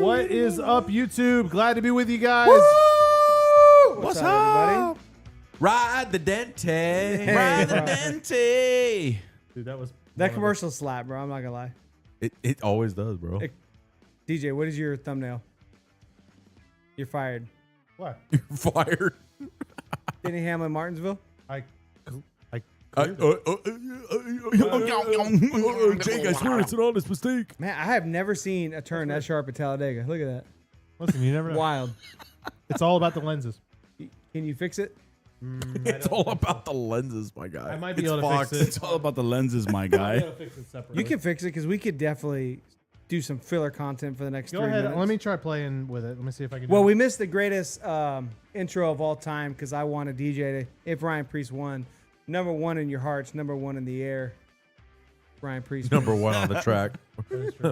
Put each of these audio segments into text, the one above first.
What is up, YouTube? Glad to be with you guys. Woo! What's up, up? everybody? Ride the Dente. Hey, Ride the bro. Dente. Dude, that was That commercial slap, bro. I'm not gonna lie. It always does, bro. Hey. DJ, what is your thumbnail? You're fired. What? You're fired. Denny Hamlin, Martinsville. Jake, I swear it's an honest mistake. Man, I have never seen a turn that sharp at Talladega. Look at that. Listen, you never know. Wild. It's all about the lenses. Can you fix it? It's all about the lenses, my guy. I might be It's able to Fox. fix it. It's all about the lenses, my guy. You can fix it because we could definitely do some filler content for the next Go 3 ahead. minutes. Let me try playing with it. Let me see if I can. Well, do we it. missed the greatest intro of all time because I wanted DJ to, if Ryan Priest won, number one in your hearts, number one in the air. Ryan Priest. Number one on the track.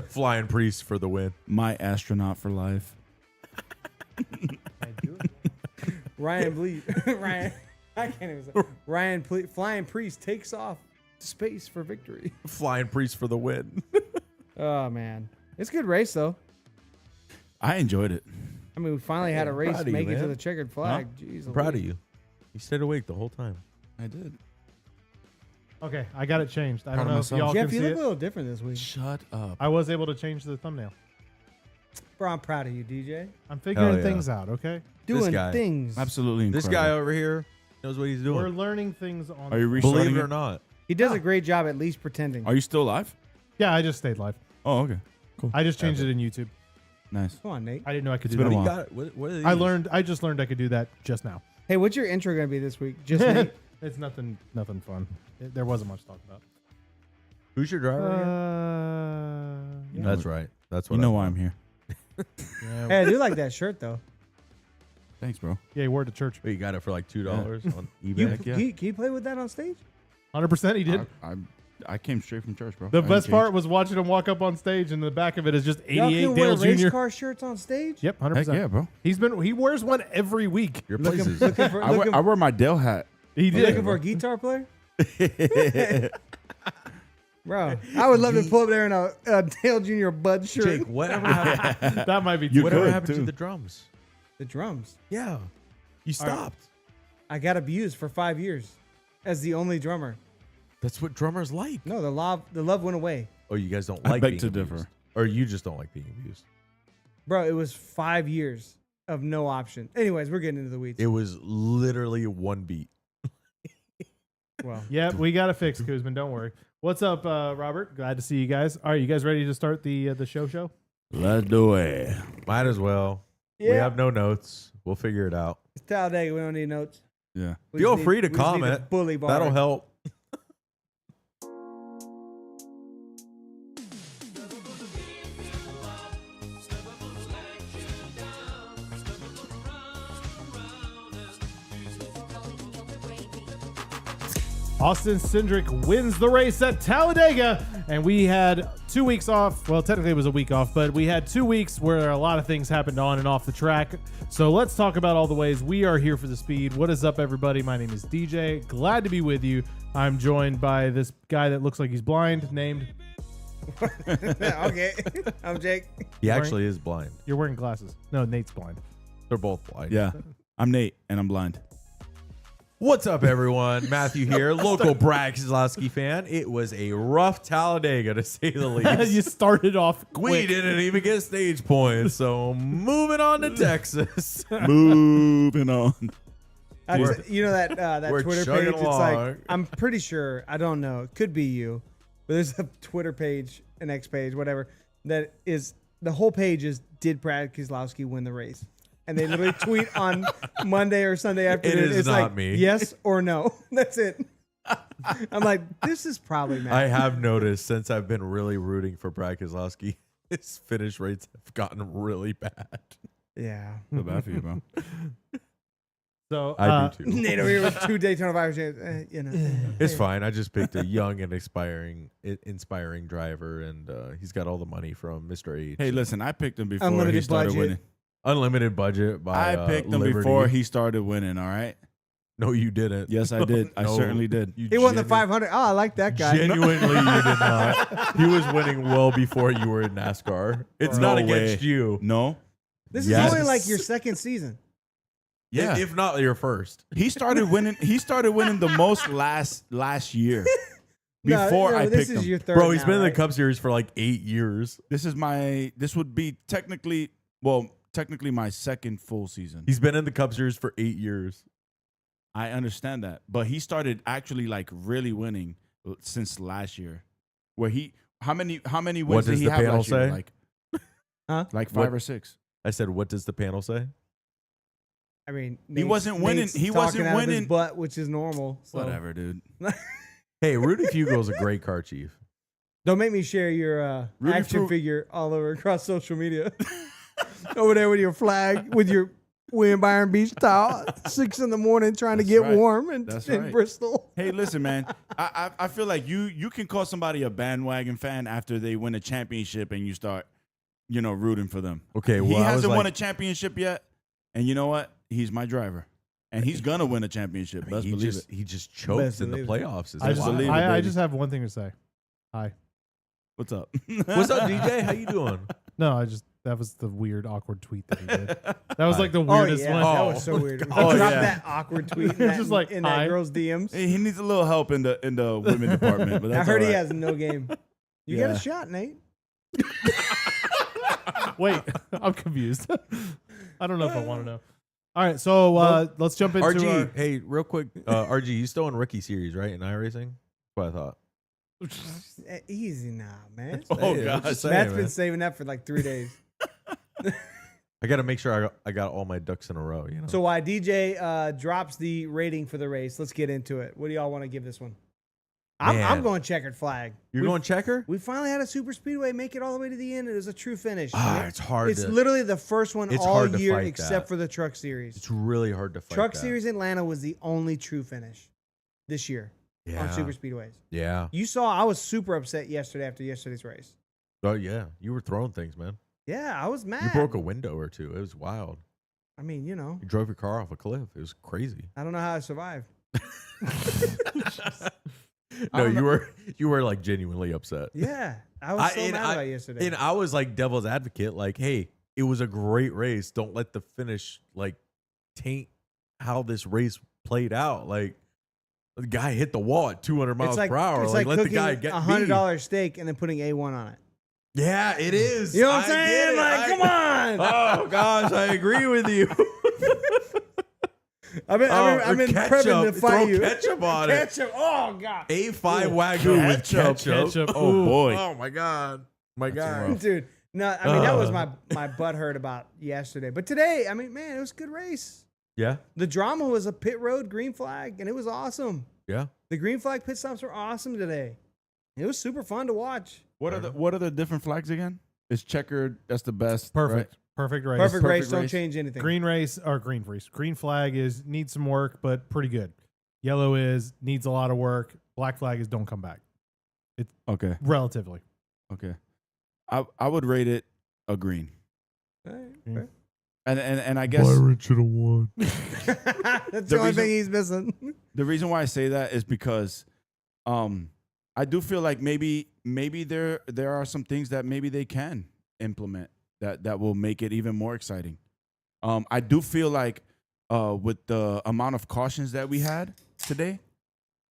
Flying Priest for the win. My astronaut for life. Ryan Bleed. Ryan. I can't even say. Ryan Flying Priest takes off to space for victory. Flying Priest for the win. Oh man, it's a good race though. I enjoyed it. I mean, we finally had a race proud of you, make it to man. the checkered flag. Jeez, I'm proud of Louise. you. You stayed awake the whole time. I did. Okay, I got it changed. I Proud don't of know if myself. y'all Jeff, can you see look a it. little different this week. Shut up. I was able to change the thumbnail. Bro, I'm proud of you, DJ. I'm figuring yeah. things out. Okay, Doing guy. things. Absolutely incredible. This guy over here knows what he's we're doing. learning things on. Are you Believe restarting it or it? not. He does a great job at least pretending. Are you still live? Yeah, I just stayed live. Oh, okay. I just changed it in YouTube. Nice. Come on, Nate. I didn't know I could It's do been a that. while. What are I these? learned. I just learned I could do that just now. Hey, what's your intro gonna be this week? Just Nate. It's nothing fun. There wasn't much to talk about. Who's your driver again? Yeah. That's right. That's what You know I why thought. I'm here. Yeah, Hey, I do like that shirt though. Thanks, bro. yeah, he wore it to church. Wait, you got it for like $2 on eBay. You, Heck yeah. can you play with that on stage? 100% he did. I came straight from church, bro. The I didn't best change. part was watching him walk up on stage, and the back of it is just Y'all 88 can wear Dale race Jr. car shirts on stage? Yep, 100%. Heck yeah, bro. He wears one every week. Your Looking, places. looking for, I looking, wear my Dell hat. He did. looking for a guitar player? Bro, I would love to pull up there in a Dale Jr. Bud shirt. Jake, whatever happened, That might be You too whatever could, happened to too. the drums? The drums. Yeah. You stopped. I got abused for 5 years as the only drummer. That's what drummers like. No, the love went away. Oh, you guys don't I like beg being to abused. differ. Or you just don't like being abused. Bro, it was 5 years of no option. Anyways, we're getting into the weeds. It was literally one beat. Well, Yep, we got it fixed, Kuzman. Don't worry. What's up, Robert? Glad to see you guys. All right, you guys ready to start the show? Let's do it. Might as well. We yeah, have no notes. We'll figure it out. it's Talladega. We don't need notes. Yeah. We Feel just need- free to we just need a comment. bully bar. That'll help. Austin Cindric wins the race at Talladega, and we had 2 weeks off. Well, technically it was a week off, but we had 2 weeks where a lot of things happened on and off the track. So let's talk about all the ways we are here for the speed. What is up, everybody? My name is DJ. Glad to be with you. I'm joined by this guy that looks like he's blind, named... Okay, I'm Jake. He actually is blind. You're wearing glasses. No, Nate's blind. They're both blind. Yeah. I'm Nate, and I'm blind. What's up, everyone? Matthew here, local Brad Keselowski fan. It was a rough Talladega, to say the least. You started off We quick. didn't even get stage points, so moving on to Texas. Moving on. You know that we're Twitter chugging page? It's like, along. I'm pretty sure, I don't know, it could be you, but there's a Twitter page, an X page, whatever, that is, the whole page is, did Brad Keselowski win the race? And they literally tweet on Monday or Sunday afternoon. is it's not like, me. yes or no. That's it. I'm like, this is probably Matt. I have noticed since I've been really rooting for Brad Keselowski, his finish rates have gotten really bad. Yeah. Feel bad for you, bro. So I do too. Nate over here with 2 Daytona 500, you know. It's fine. I just picked a young and inspiring driver, and he's got all the money from Mr. H. Hey, listen, I picked him before Unlimited he started budget. winning. Unlimited budget by I picked him Liberty. before he started winning, all right? No, you didn't. Yes, I did. I No, certainly did. you He won the genu- 500. Oh, I like that guy. Genuinely, you did not. He was winning well before you were in NASCAR. It's No not against way. you. No. This Yes. is only like your second season. Yeah. If not your first. He started winning. He started winning the most last year. Before I this picked is him. your third. Bro, he's now, been in the right? Cup Series for like 8 years. This would be technically my second full season. He's been in the Cup Series for 8 years. I understand that, but he started actually like really winning since last year. Where how many wins What did does he the have panel last year? say? Like, Huh? like 5 What- or 6. I said, what does the panel say? I mean, He wasn't winning- Nate's he talking wasn't out of his winning- butt, which is normal. So. Whatever, dude. Hey, Rudy Fugel's a great car chief. Don't make me share your Rudy action Fru- figure all over across social media. Over there with your flag, with your William Byron Beach towel, 6 a.m, trying to That's get right. warm in That's right. Bristol. Hey, listen, man. I feel like you can call somebody a bandwagon fan after they win a championship and you start, rooting for them. Okay, well, He I was hasn't won a like, championship yet, and you know what? He's my driver, and he's gonna win a championship. Best he believe just it. he just chokes Best in the believe it. playoffs. It's I just, wild. believe it, I baby. just have one thing to say. Hi. What's up? What's up, DJ? How you doing? No, that was the weird, awkward tweet that he did. That was like the Oh weirdest yeah, one. that Oh. was so weird. Oh, Drop yeah. that awkward tweet in It's that, just like, in that hi. girl's DMs. He needs a little help in the women department, but I that's heard all he right. has no game. You got Yeah. a shot, Nate. Wait, I'm confused. I don't know if I want to know. All right, so let's jump into RG, our. hey, real quick, RG, you still in rookie series, right? In iRacing? That's what I thought. Easy now, man. Oh, Hey, I'm gosh. just saying, Matt's man. been saving that for like 3 days. I got to make sure I got all my ducks in a row. You know. So while DJ drops the rating for the race, let's get into it. What do y'all want to give this one? I'm Man. going checkered flag. You're going checker? We finally had a super speedway make it all the way to the end. It was a true finish. It's hard. It's literally the first one It's all hard to year fight except that. for the Truck Series. It's really hard to fight. Truck that. Series Atlanta was the only true finish this year Yeah. on super speedways. Yeah. You saw I was super upset yesterday after yesterday's race. Oh yeah. You were throwing things, man. Yeah, I was mad. You broke a window or two. It was wild. I mean, you know, You drove your car off a cliff. It was crazy. I don't know how I survived. No, don't you were like genuinely upset. Yeah, I was so and mad about yesterday. And I was like devil's advocate, like, hey, it was a great race. Don't let the finish like taint how this race played out. Like the guy hit the wall at 200 miles per hour. It's Like, let the cooking guy get $100 steak and then putting A1 on it. Yeah, it is. You know what I'm I saying? get it. Like, come on. Oh gosh, I agree with you. I've been prepping to Throw fight you. ketchup on it. Ketchup. Oh god, A5 Wagyu with ketchup. Ketchup. Oh, Ooh. boy. Oh my god. My god. rough. dude. No, I mean that was my butt hurt about yesterday, but today, I mean, man, it was a good race. Yeah. The drama was a pit road green flag, and it was awesome. Yeah. The green flag pit stops were awesome today. It was super fun to watch. What are the different flags again? It's checkered. That's the best. Perfect. right? Perfect race. Perfect race. perfect Don't race. change anything. Green race or green race. Green flag is needs some work, but pretty good. Yellow is needs a lot of work. Black flag is don't come back. Okay. Relatively. Okay. I would rate it a green. All right, Mm. fair. And I guess should have won. That's The the only reason- thing he's missing. the reason why I say that is because I do feel like maybe there are some things that maybe they can implement that will make it even more exciting. I do feel like with the amount of cautions that we had today,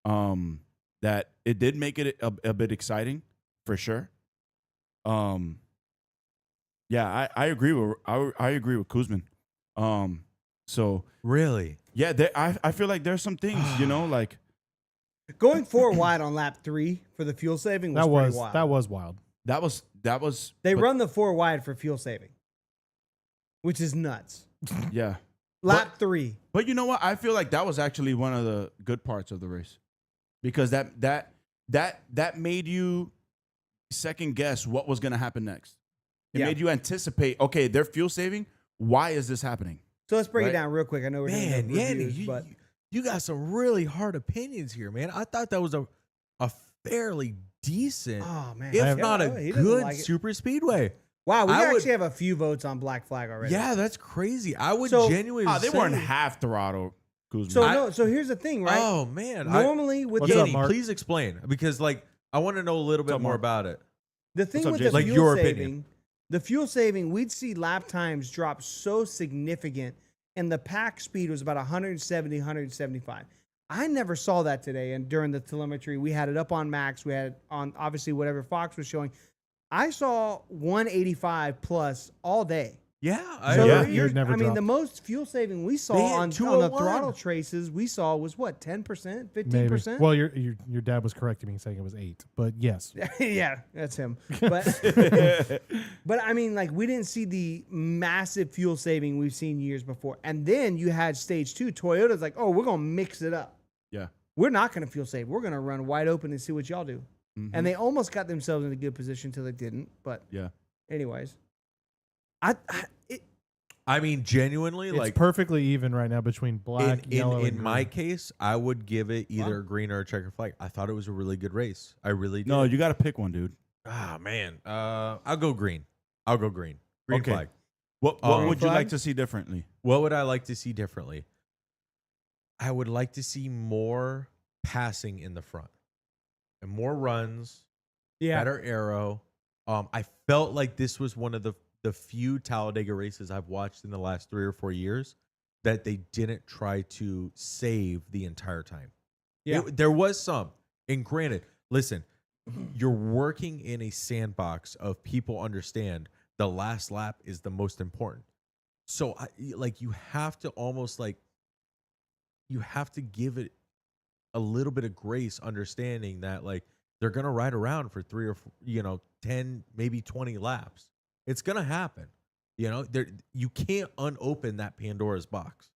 that it did make it a bit exciting for sure. Yeah, I agree with I agree with Kuzman. So Really? yeah, I feel like there's some things, like Going 4 wide on lap 3 for the fuel saving was pretty wild. that was wild. that was They but- run the 4 wide for fuel saving, which is nuts. yeah. Lap 3. But you know what? I feel like that was actually one of the good parts of the race, because that made you second guess what was going to happen next. It Yeah. made you anticipate. Okay, they're fuel saving. Why is this happening? So let's break it Right. down real quick. I know we're Man, doing yeah, reviews, but you got some really hard opinions here, man. I thought that was a fairly decent, oh man, if Yeah, not a he doesn't good like it. super speedway. Wow, we I would- actually have a few votes on Black Flag already. Yeah, that's crazy. I would So- genuinely They say, weren't half throttle. Kuzma. So here's the thing, right? Oh man. Normally with What's up, Danny, Mark? please explain because I want to know a little bit up, more Mark? about it. the thing What's up, with Jason? the Like fuel your saving, opinion. the fuel saving, we'd see lap times drop so significant, and the pack speed was about 170, 175. I never saw that today, and during the telemetry, we had it up on max. We had it on obviously whatever Fox was showing. I saw 185 plus all day. Yeah. So Yeah. you're- It never I mean, dropped. the most fuel saving we saw They hit on the 201. throttle traces we saw was what, 10%, Maybe. 15%? Well, your dad was correcting me saying it was 8, but yes. Yeah, that's him. But but I mean, like, we didn't see the massive fuel saving we've seen years before. And then you had stage 2. Toyota's like, oh, we're gonna mix it up. Yeah. We're not gonna fuel save. We're gonna run wide open and see what y'all do. Mhm. And they almost got themselves in a good position until they didn't. But Yeah. anyways, I mean, genuinely, It's like perfectly even right now between black, yellow, and in my green. case, I would give it either a green or a checker flag. I thought it was a really good race. I really did. No, you got to pick one, dude. Ah man. I'll go green. I'll go green. Green Okay. flag. What Green would you flag? like to see differently? What would I like to see differently? I would like to see more passing in the front and more runs, yeah. better aero. I felt like this was one of the few Talladega races I've watched in the last 3 or 4 years that they didn't try to save the entire time. Yeah. There was some. And granted, listen, you're working in a sandbox of people understand the last lap is the most important. So you have to almost you have to give it a little bit of grace, understanding that they're going to ride around for 3 or 4, 10, maybe 20 laps. It's going to happen. You can't unopen that Pandora's box.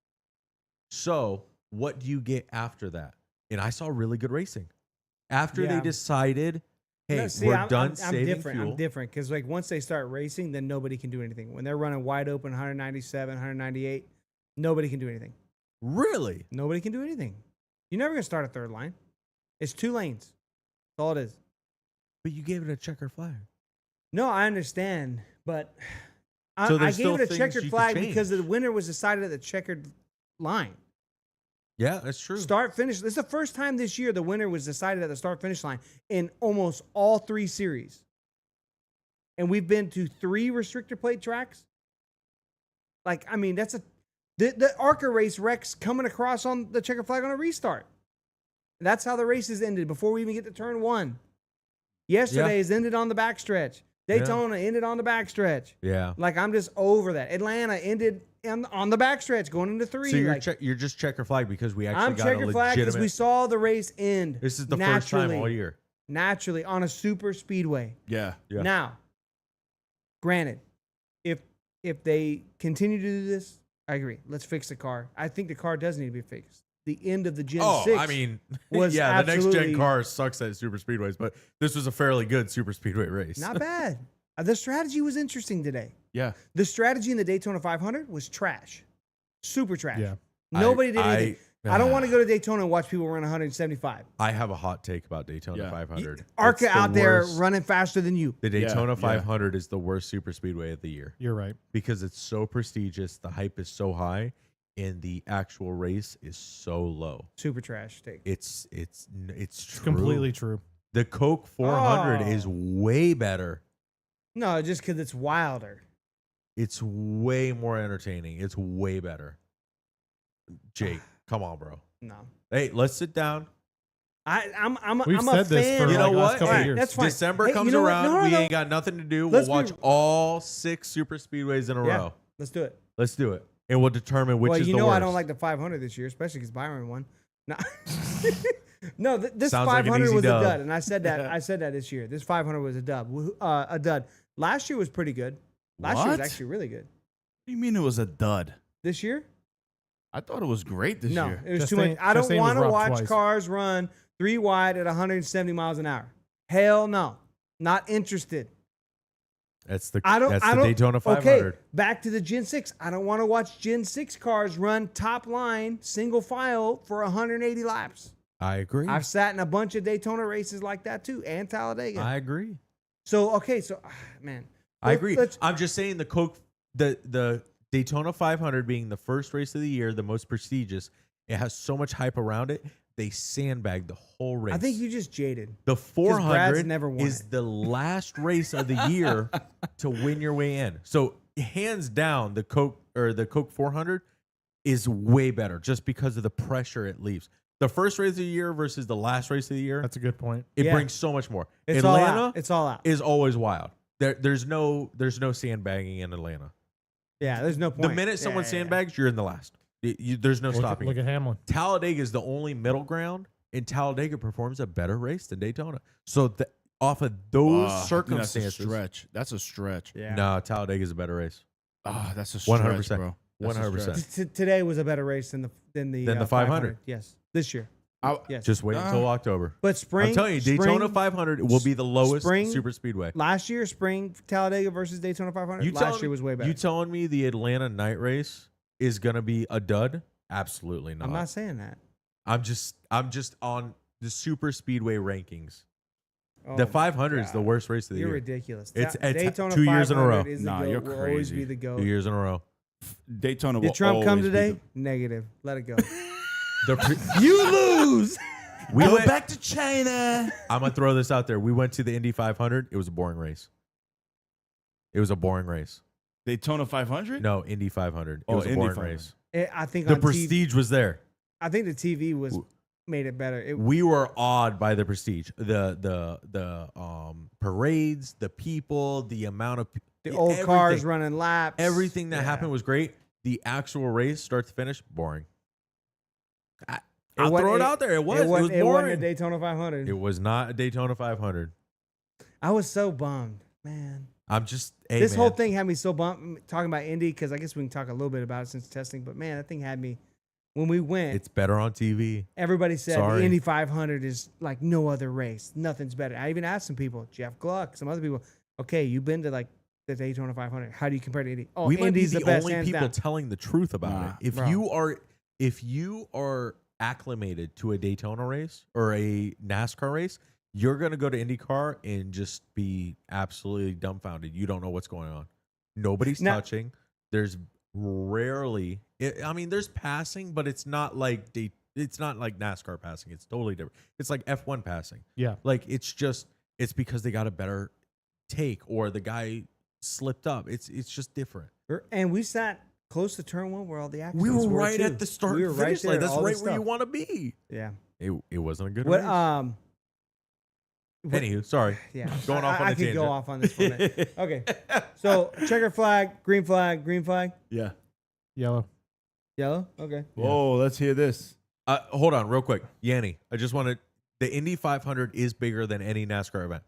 So what do you get after that? And I saw really good racing. After they Yeah. decided, hey, No, see, we're done I'm saving different. fuel. I'm different because once they start racing, then nobody can do anything. When they're running wide open, 197, 198, nobody can do anything. Really? Nobody can do anything. You're never gonna start a third line. It's 2 lanes. That's all it is. But you gave it a checker flag. No, I understand, but So I there's gave still it a things checkered you could flag change. because the winner was decided at the checkered line. Yeah, that's true. Start finish. This is the first time this year the winner was decided at the start finish line in almost all 3 series. And we've been to 3 restrictor plate tracks. I mean, that's the ARCA race Rex coming across on the checker flag on a restart. That's how the races ended before we even get to turn 1. Yesterday's ended on the backstretch. Daytona ended on the backstretch. Yeah. I'm just over that. Atlanta ended on the backstretch going into 3. So you're just checker flag because we actually I'm got a checker flag because legitimate. we saw the race end. This is the first time naturally- all year. Naturally on a super speedway. Yeah. Yeah. Now, granted, if they continue to do this, I agree. Let's fix the car. I think the car does need to be fixed. The end of the Gen 6. I mean, was yeah, the next absolutely- gen car sucks at super speedways, but this was a fairly good super speedway race. not bad. The strategy was interesting today. Yeah. The strategy in the Daytona 500 was trash. Super trash. Yeah. Nobody did anything. I don't want to go to Daytona and watch people run 175. I have a hot take about Daytona Yeah. 500. ARCA It's the out there worst- running faster than you. The Daytona Yeah. 500 is the worst super speedway of the year You're right. because it's so prestigious, the hype is so high, and the actual race is so low. Super trash take. It's It's true. completely true. The Coke 400 Oh. is way better. No, just because it's wilder. It's way more entertaining. It's way better. Jake, come on, bro. No. Hey, let's sit down. I'm We've a said this fan. for You know like what? last couple Hey, years. That's fine. December Hey, comes you know what? around. No, no, we no. ain't got nothing to do. Let's we'll be- watch all 6 super speedways in a Yeah. row. Let's do it. Let's do it, and we'll determine which Well, is you the know worst. I don't like the 500 this year, especially because Byron won. No, no, this Sounds like an 500 easy was dub. a dud, and I said that. I said that this year. This 500 was a dud. Last year was pretty good. Last year was What? actually really good. What do you mean it was a dud? This year, I thought it was great this no, year. it was too much. Chastain- I don't Chastain was want to robbed watch twice. cars run 3 wide at 170 miles an hour. Hell no, not interested. That's the I don't. Daytona 500. Okay, back to the Gen 6. I don't want to watch Gen 6 cars run top line, single file for 180 laps. I agree. I've sat in a bunch of Daytona races like that too, and Talladega. I agree. So okay, man, I agree. let's- I'm just saying the Daytona 500 being the first race of the year, the most prestigious, It has so much hype around it. They sandbag the whole race. I think you just jaded. The 400 never won is it. the last race of the year to win your way in. So hands down, the Coke 400 is way better just because of the pressure it leaves. The first race of the year versus the last race of the year, That's a good point. it brings so much more. It's all Atlanta out. It's all out. is always wild. There's no sandbagging in Atlanta. Yeah, there's no point. The minute someone sandbags, you're in the last. There's no stopping. Look at Hamlin. Talladega is the only middle ground, and Talladega performs a better race than Daytona. So off of those circumstances, That's a stretch. Yeah. no, Talladega is a better race. That's a stretch, 100%. bro. 100%. Today was a better race than the 500. Yes, this year. Yes. Just wait until October. But spring. I'm telling you, Daytona 500 will be the lowest super speedway. Last year, spring Talladega versus Daytona 500. Last year was way better. You telling me the Atlanta night race is gonna be a dud? Absolutely not. I'm not saying that. I'm just on the super speedway rankings. Oh The my 500 is the God. worst race of the You're year. ridiculous. It's Daytona 2 years in a row. 500 is the Nah, GOAT, you're will always crazy. be the GOAT. 2 years in a row. Daytona will Did Trump come always be today? the- Negative. Let it go. You lose. We Go went back to China. I'm gonna throw this out there. We went to the Indy 500. It was a boring race. It was a boring race. Daytona 500? No, Indy 500. It Oh, was a Indy boring 500. race. I think The on TV, prestige was there. I think the TV made it better. We were awed by the prestige, the parades, the people, the amount of The old cars running laps. Everything that Yeah. happened was great. The actual race, start to finish, boring. It I'll wasn't- throw it out there. It was It wasn't a boring. Daytona 500. It was not a Daytona 500. I was so bummed, man. I'm just hey, This man. whole thing had me so bummed talking about Indy because I guess we can talk a little bit about it since testing. But man, that thing had me. When we went, It's better on TV. everybody said Sorry. the Indy 500 is like no other race. Nothing's better. I even asked some people, Jeff Gluck, some other people. Okay, you've been to like the Daytona 500. How do you compare to Indy? Oh, We might be Indy's the best only hands people down. telling the truth about Nah, it. If bro. you are acclimated to a Daytona race or a NASCAR race, you're gonna go to IndyCar and just be absolutely dumbfounded. You don't know what's going on. Nobody's Now- touching. There's rarely. There's passing, but it's not like it's not like NASCAR passing. It's totally different. It's like F1 passing. Yeah. Like it's because they got a better take or the guy slipped up. It's just different. And we sat close to turn one where all the accidents We were were right too. at the start We and were right finish there, line. That's all right the where you stuff. want to be. Yeah. It wasn't a good What? race. Anywho, sorry. Yeah. Going off on I a could tangent. go off on this for a minute. Okay. So checker flag, green flag, green flag, Yeah. Yellow. yellow. Okay. Whoa, let's hear this. Hold on, real quick, Yanni. I just wanted the Indy 500 is bigger than any NASCAR event.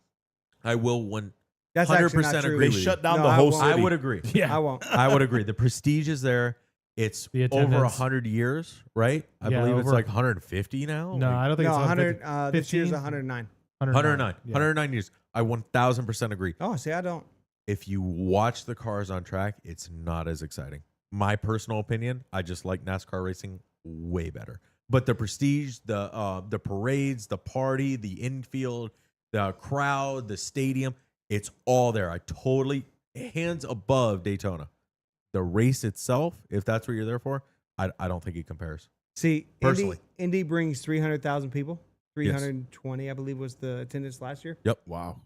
I will 100% That's actually not true. agree. They with shut you. down No, the I whole won't. city. I would agree. I won't. I would agree. The prestige is there. It's The over attendance. 100 years, right? I Yeah, believe it's over- like 150 now. No, I don't think No, it's 100. 150. This year's 15? 109. 109. Yeah. 109 years. I 1000% agree. Oh, see, I don't. If you watch the cars on track, it's not as exciting. My personal opinion, I just like NASCAR racing way better. But the prestige, the parades, the party, the infield, the crowd, the stadium, it's all there. I totally hands above Daytona. The race itself, if that's what you're there for, I don't think it compares. See, Personally. Indy brings 300,000 people. Yes. 320, I believe, was the attendance last year. Yep. Wow.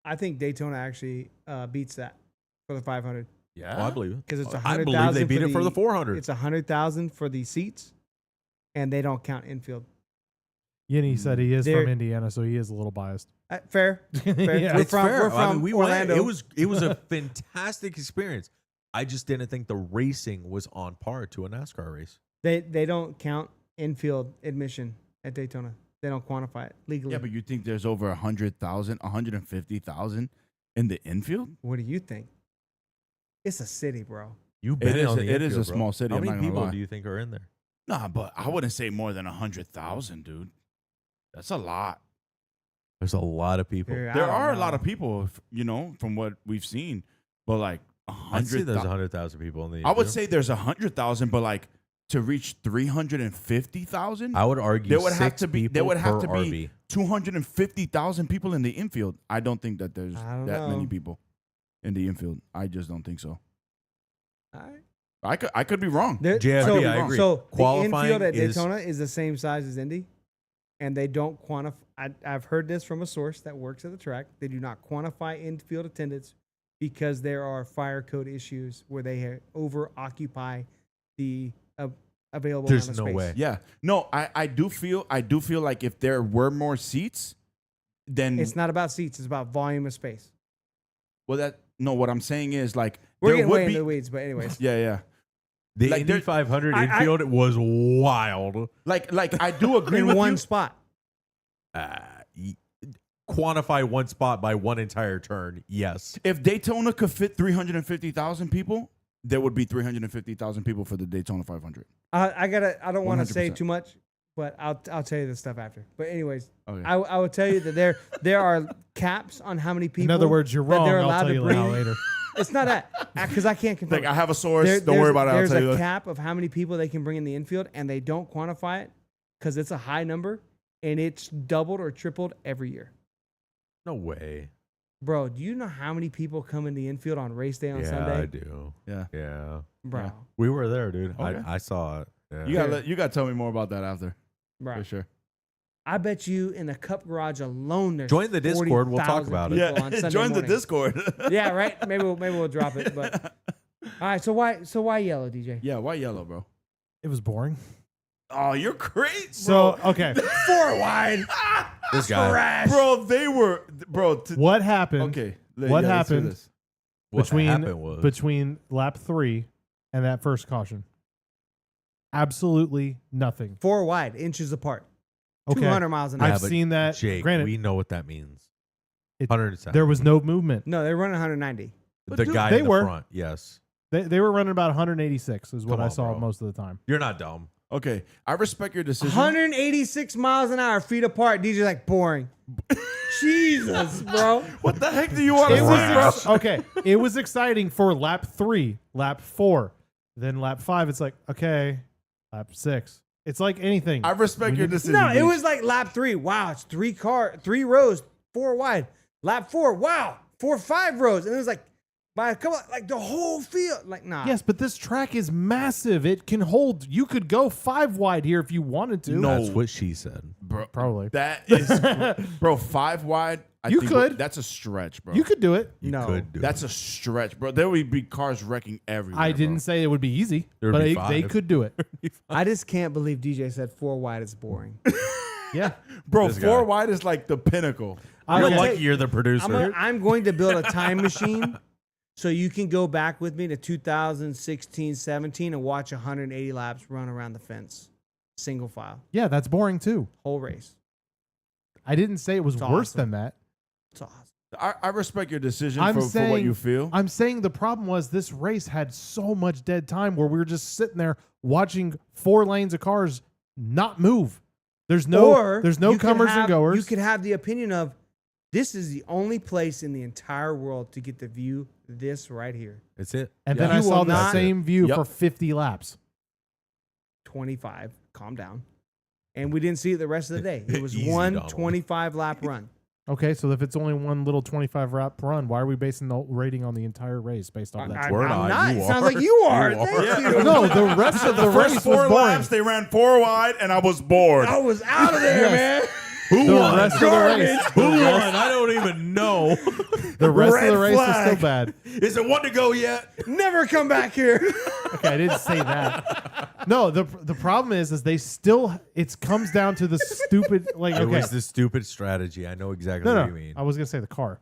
I think Daytona actually beats that for the 500 Yeah. Well, I believe it. because it's I 100,000. believe they beat it for the 400. It's 100,000 for the seats, and they don't count infield. Yinny said he is They're- from Indiana, so he is a little biased. Fair. Fair. Yeah. We're It's from, fair. We're from we Orlando. went. It was a fantastic experience. I just didn't think the racing was on par to a NASCAR race. They don't count infield admission at Daytona. They don't quantify it legally. Yeah, but you think there's over 100,000, 150,000 in the infield? What do you think? It's a city, bro. You've been It is on a- the it is infield, a bro. small city, How I'm many not gonna people lie. do you think are in there? Nah, but I wouldn't say more than 100,000, dude. That's a lot. There's a lot of people. Dude, I There don't are a know. lot of people, from what we've seen, but like I'd say there's 100,000. 100,000 people in the. I would infield. say there's 100,000, but like to reach 350,000, I would argue there would have 6 to be people there would have per to be RV. 250,000 people in the infield. I don't think that there's I don't that many know. people in the infield. I just don't think so. All right. I could be wrong. JFB, I agree. So Qualifying the infield at is- Daytona is the same size as Indy, and they don't quantify. I've heard this from a source that works at the track. They do not quantify infield attendance because there are fire code issues where they over occupy the available There's amount of no space. way. Yeah. No, I do feel like if there were more seats, then It's not about seats; it's about volume of space. what I'm saying is like We're there getting would way be into the weeds, but anyways. yeah. The Like, Indy there- 500 I- infield was wild. Like I do agree in with one you. spot. Quantify one spot by one entire turn. Yes. If Daytona could fit 350,000 people, there would be 350,000 people for the Daytona 500. I don't want to say 100%. too much, but I'll tell you this stuff after. But anyways, Okay. I will tell you that there are caps on how many people. In other words, you're that wrong. They're I'll allowed tell to you bring. now later. It's not that because I can't confirm. Like I have a source. Don't There's- worry about it. I'll There's tell you. a cap of how many people they can bring in the infield, and they don't quantify it because it's a high number, and it's doubled or tripled every year. No way. Bro, do you know how many people come in the infield on race day on Yeah, Sunday? I do. Yeah. Yeah. Bro, Yeah. We were there, dude. Okay. I saw it. Yeah. You gotta tell me more about that after. bro. For sure. I bet you in the Cup garage alone, there's Join the Discord, we'll talk 40,000 about it. people on Sunday join the morning. Discord. Yeah, right. Maybe we'll drop it. But all right. So why yellow, DJ? Yeah, why yellow, bro? It was boring. Oh, you're great, So okay, 4 wide. This guy. bro. They were, bro. what happened? Okay, What let's hear happened? this. What between happened was between lap 3 and that first caution? Absolutely nothing. 4 wide, inches apart. Okay, 200 miles an Yeah, hour. I've but seen that. Jake, Granted, we know what that means. It- 107. there was no movement. No, they're running 190. the dude, guy they in the were. front. Yes. They were running about 186 is what Come I on, saw bro. most of the time. You're not dumb. Okay, I respect your decision. 186 miles an hour, feet apart. DJ's like boring. Jesus, bro. What the heck do you want to It say, bro? was okay. It was exciting for lap 3, lap 4, then lap 5. It's like okay, lap 6. It's like anything. I respect your decision. No, it Beach. was like lap 3. Wow, it's 3 rows, 4 wide. Lap 4, wow, 5 rows. And it was like by a couple, like the whole field. Like, nah. Yes, but this track is massive. It can hold. You could go 5 wide here if you wanted to. No. That's what she said. bro. Probably. That is, bro. 5 wide. You could. That's a stretch, bro. You could do it. You No. could do That's it. a stretch, bro. There would be cars wrecking everywhere. I didn't bro. say it would be easy, There would but be they 5. could do it. I just can't believe DJ said 4 wide is boring. Yeah. Bro, This 4 guy. wide is like the pinnacle. I'm You're gonna lucky tell- you're the producer. I'm going to build a time machine so you can go back with me to 2016, 17 and watch 180 laps run around the fence. Single file. Yeah, that's boring too. Whole race. I didn't say it was It's worse awesome. than that. It's awesome. I respect your decision I'm for what saying- you feel. I'm saying the problem was this race had so much dead time where we were just sitting there watching 4 lanes of cars not move. There's no you could comers have- and goers. You could have the opinion of this is the only place in the entire world to get to view this right here. That's it. and Yeah. then I You saw will the not- same view Yep. for 50 laps. 25. Calm down. And we didn't see it the rest of the day. It was Easy, one Donald. 25 lap run. Okay, so if it's only one little 25 lap run, why are we basing the rating on the entire race based off that? We're I'm not. not. You It sounds are. like you are. You Thank are. you. No, the rest of the race was boring. they ran 4 wide, and I was bored. I was out of there, man. Who The won? rest of the race. Who won? I don't even know. The rest Red of the race was flag. still bad. Is it one to go yet? Never come back here. Okay, I didn't say that. No, the problem is they still. It comes down to the stupid. Like, It okay, was the stupid strategy. I know exactly no, what you mean. I was gonna say the car.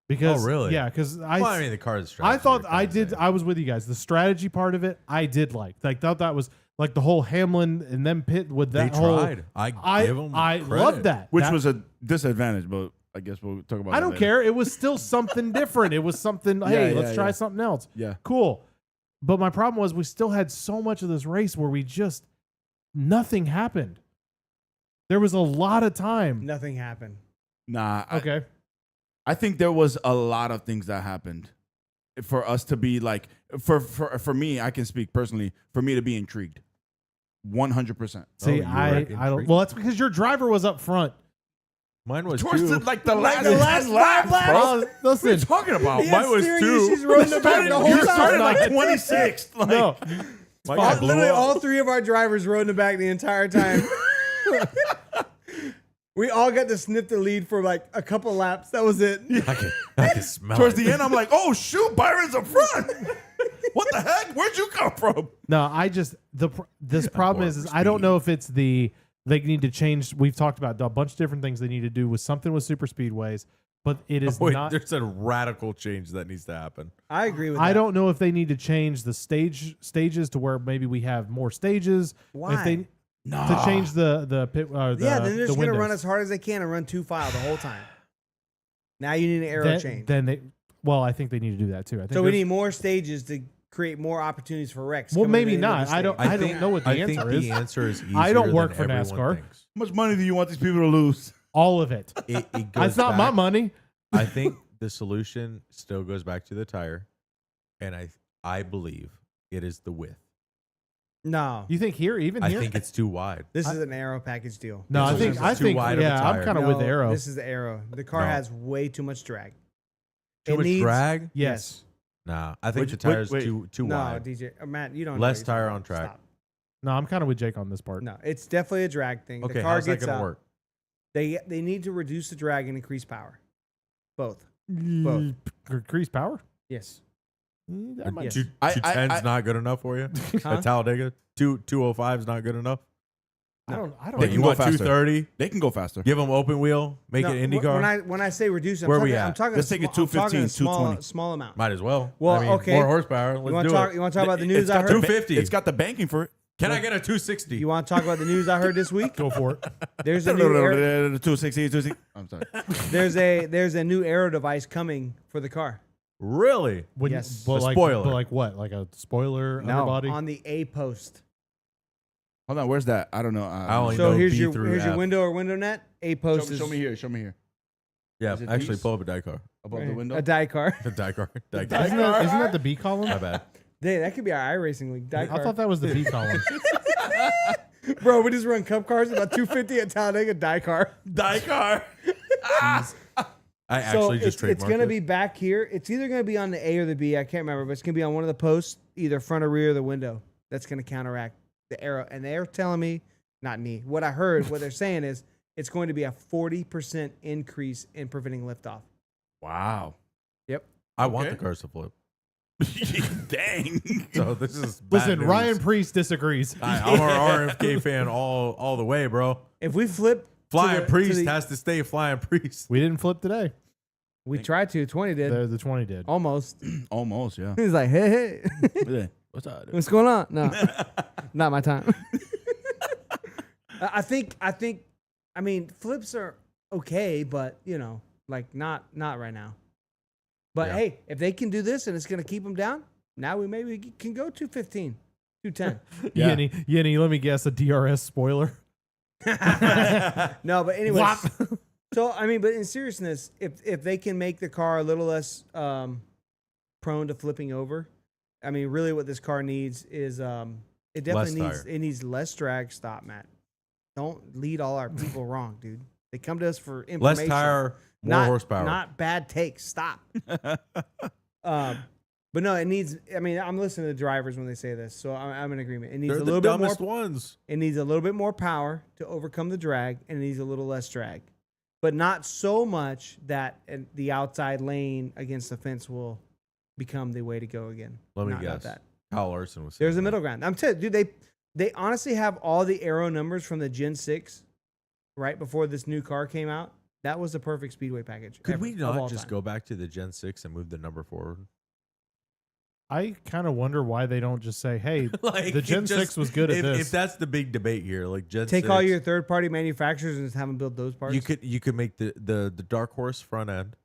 Because Oh, really? Yeah, because Well, I mean, the car's strategy. I thought are I kinda did. same. I was with you guys. The strategy part of it, I did like. Like thought that was like the whole Hamlin and then Pitt with They that whole. tried. I give them I credit. love that. Which That- was a disadvantage, but I guess we'll talk about I that don't later. care. It was still something different. It was something. Hey, yeah, let's try yeah. something else. Yeah. Cool. But my problem was we still had so much of this race where we just nothing happened. There was a lot of time. Nothing happened. Nah. Okay. I think there was a lot of things that happened for us to be like, for me, I can speak personally, for me to be intrigued. 100%. See, you were I don't. intrigued? Well, that's because your driver was up front. Mine was Towards 2. the last lap, bro. Oh, What are you listen, talking about? He Mine had was steering 2. issues running the back the whole You started time. like 26th. Like, no. My guy blew Literally, up. all 3 of our drivers rode in the back the entire time. We all got to sniff the lead for like a couple laps. That was it. I can smell towards it. the end, I'm like, oh shoot, Byron's up front. What the heck? Where'd you come from? No, I just this problem is I don't know if it's they need to change. We've talked about a bunch of different things they need to do with something with super speedways, but it is Wait, not. there's a radical change that needs to happen. I agree with that. I don't know if they need to change the stages to where maybe we have more stages. Why? If they to change the pit. The, Yeah, then they're just the going to run windows. as hard as they can and run 2 file the whole time. Now you need an arrow change. Then they. Well, I think they need to do that too. I think So we there's- need more stages to create more opportunities for wrecks. Well, coming maybe to the end of not. the I don't. stage. I don't know what the I think answer is. the answer is I don't easier work than for everyone NASCAR. thinks. How much money do you want these people to lose? All of it. It goes That's not my back- money. I think the solution still goes back to the tire, and I believe it is the width. No, You think here, even I here? think it's too wide. this is an arrow package deal. no, I This think is I too think wide of a yeah, I'm tire. kind of No, with arrow. This is the arrow. The car No. has way too much drag. Too It much needs- drag? Yes. Nah, I think Wait, the tire's wait. too No, wide. DJ, Matt, you don't. know Less what you're tire talking on about. track. Stop. No, I'm kind of with Jake on this part. No, it's definitely a drag thing. Okay, the car how's that gets gonna up. work? They need to reduce the drag and increase power. Both. Both. Increase power. Yes. That might- Yes. Two I- 210's not good enough for you? Huh? At Talladega? 205's not good enough? I don't. They Yeah, can you go want faster. 230? They can go faster. Give them open wheel, make No, it IndyCar? When I say reduce, I'm Where talking, we I'm at? talking. Let's a take it sm- I'm talking 215, a small, 220. small amount. Might as well. Well, I mean, okay. more horsepower. You Let's want do to talk? it. You want to talk about the news It's I got heard? the 250. It's got the banking for it. Can I get a 260? You want to talk about the news I heard this week? Go for it. There's a new air, 260, 260. I'm sorry. there's a new aero device coming for the car. Really? When Yes. But A like, spoiler. But like what? Like a spoiler underbody? on the A post. Hold on, where's that? I don't know. I only So know here's B your through F. window or window net. A post is show me here. Show me here. Yeah, Is it actually, these? pull up a die car. Above the window. a die car. A die car. Die isn't, car. isn't that the B column? My bad. Hey, that could be our iRacing league. Die I car. thought that was the B column. Bro, we just run cup cars about 250 at Talladega. Die car. Die car. I actually just it's trademarked going to it. be back here. It's either going to be on the A or the B. I can't remember, but it's going to be on one of the posts, either front or rear of the window. That's going to counteract the arrow. And they're telling me, not me, what I heard, what they're saying is it's going to be a 40% increase in preventing liftoff. Wow. Yep. I want Okay. the cars to flip. Dang. So this is bad Listen, news. Ryan Priest disagrees. I'm an RFK fan all the way, bro. If we flip, Flying to Priest the- has to stay Flying Priest. We didn't flip today. we tried to, 20 did. The 20 did. Almost. Almost, yeah. He's like, hey, hey. What's up? dude? What's going on? No, not my time. I think, I mean, flips are okay, but like not right now. But Yeah. hey, if they can do this and it's going to keep them down, now we maybe can go 215, 210. Yeah. Yenny, let me guess, a DRS spoiler. No, but anyways. Whop. So I mean, but in seriousness, if they can make the car a little less prone to flipping over, I mean, really, what this car needs is it definitely Less needs less drag. Stop, Matt. Don't lead all our people wrong, dude. They come to us for information. Less tire, more not, horsepower. Not bad takes. Stop. But no, it needs. I mean, I'm listening to the drivers when they say this, so I'm in agreement. It needs They're a the little bit more. dumbest ones. It needs a little bit more power to overcome the drag, and it needs a little less drag, but not so much that the outside lane against the fence will become the way to go again. Let me Not guess. that. Kyle Larson was. There's a saying middle ground. I'm telling you, dude, they honestly have all the aero numbers from the Gen 6 right before this new car came out. That was the perfect speedway package. Could ever, we of not all just time. go back to the Gen 6 and move the number forward? I kind of wonder why they don't just say, hey, Like, the Gen 6 was good at if, this. If that's the big debate here, like Gen 6. Take all your third-party manufacturers and just have them build those parts? You could make the Dark Horse front end,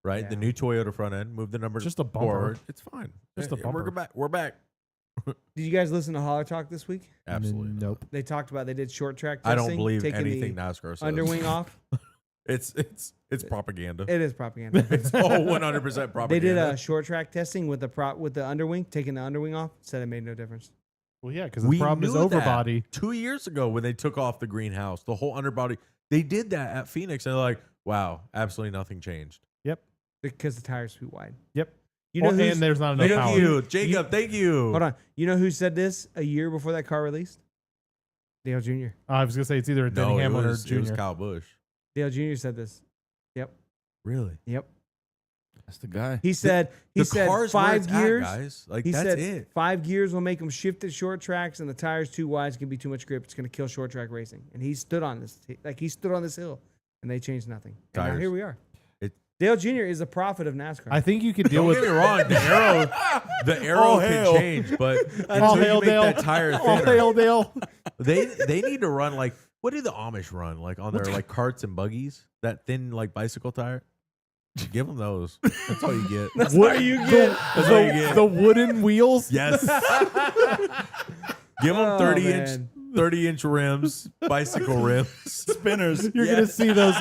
right? The Yeah. new Toyota front end, move the number Just a bumper. forward. It's fine. Just a bumper. We're back. We're back. Did you guys listen to Holler Talk this week? Absolutely. not. Nope. They talked about they did short track I testing. don't believe taking anything the NASCAR says. underwing off. It's propaganda. It is propaganda. It's all 100% propaganda. They did a short track testing with the underwing, taking the underwing off. Said it made no difference. Well, yeah, because the problem is knew that overbody. 2 years ago when they took off the greenhouse, the whole underbody. They did that at Phoenix, and they're like, wow, absolutely nothing changed. Because the tire's too wide. Yep. You know and who's, there's not enough Thank power. you, Jacob. Thank you. hold on. You know who said this a year before that car released? Dale Jr. I was gonna say it's either a Denny No, it Hamlin or was Junior. Kyle Busch. Dale Jr. said this. Really? Yep. That's the guy. He said. He The said car's where 5 it's at, gears. guys. Like He that's said it. 5 gears will make them shift at short tracks, and the tires too wide. It's gonna be too much grip. It's gonna kill short track racing. And he stood on this. He stood on this hill, and they changed nothing. And now Tires. here we are. It- Dale Jr. is a prophet of NASCAR. I think you could deal Don't with get me wrong. The arrow All can hail. change, but all until you hail make Dale. that tire All thinner, hail Dale. they need to run like, what do the Amish run like on their like carts and buggies? That thin like bicycle tire. Give them those. That's all you get. That's what you get. That's all you get. The wooden wheels. Yes. Give them Oh, 30-inch rims, bicycle rims. Spinners. You're gonna see those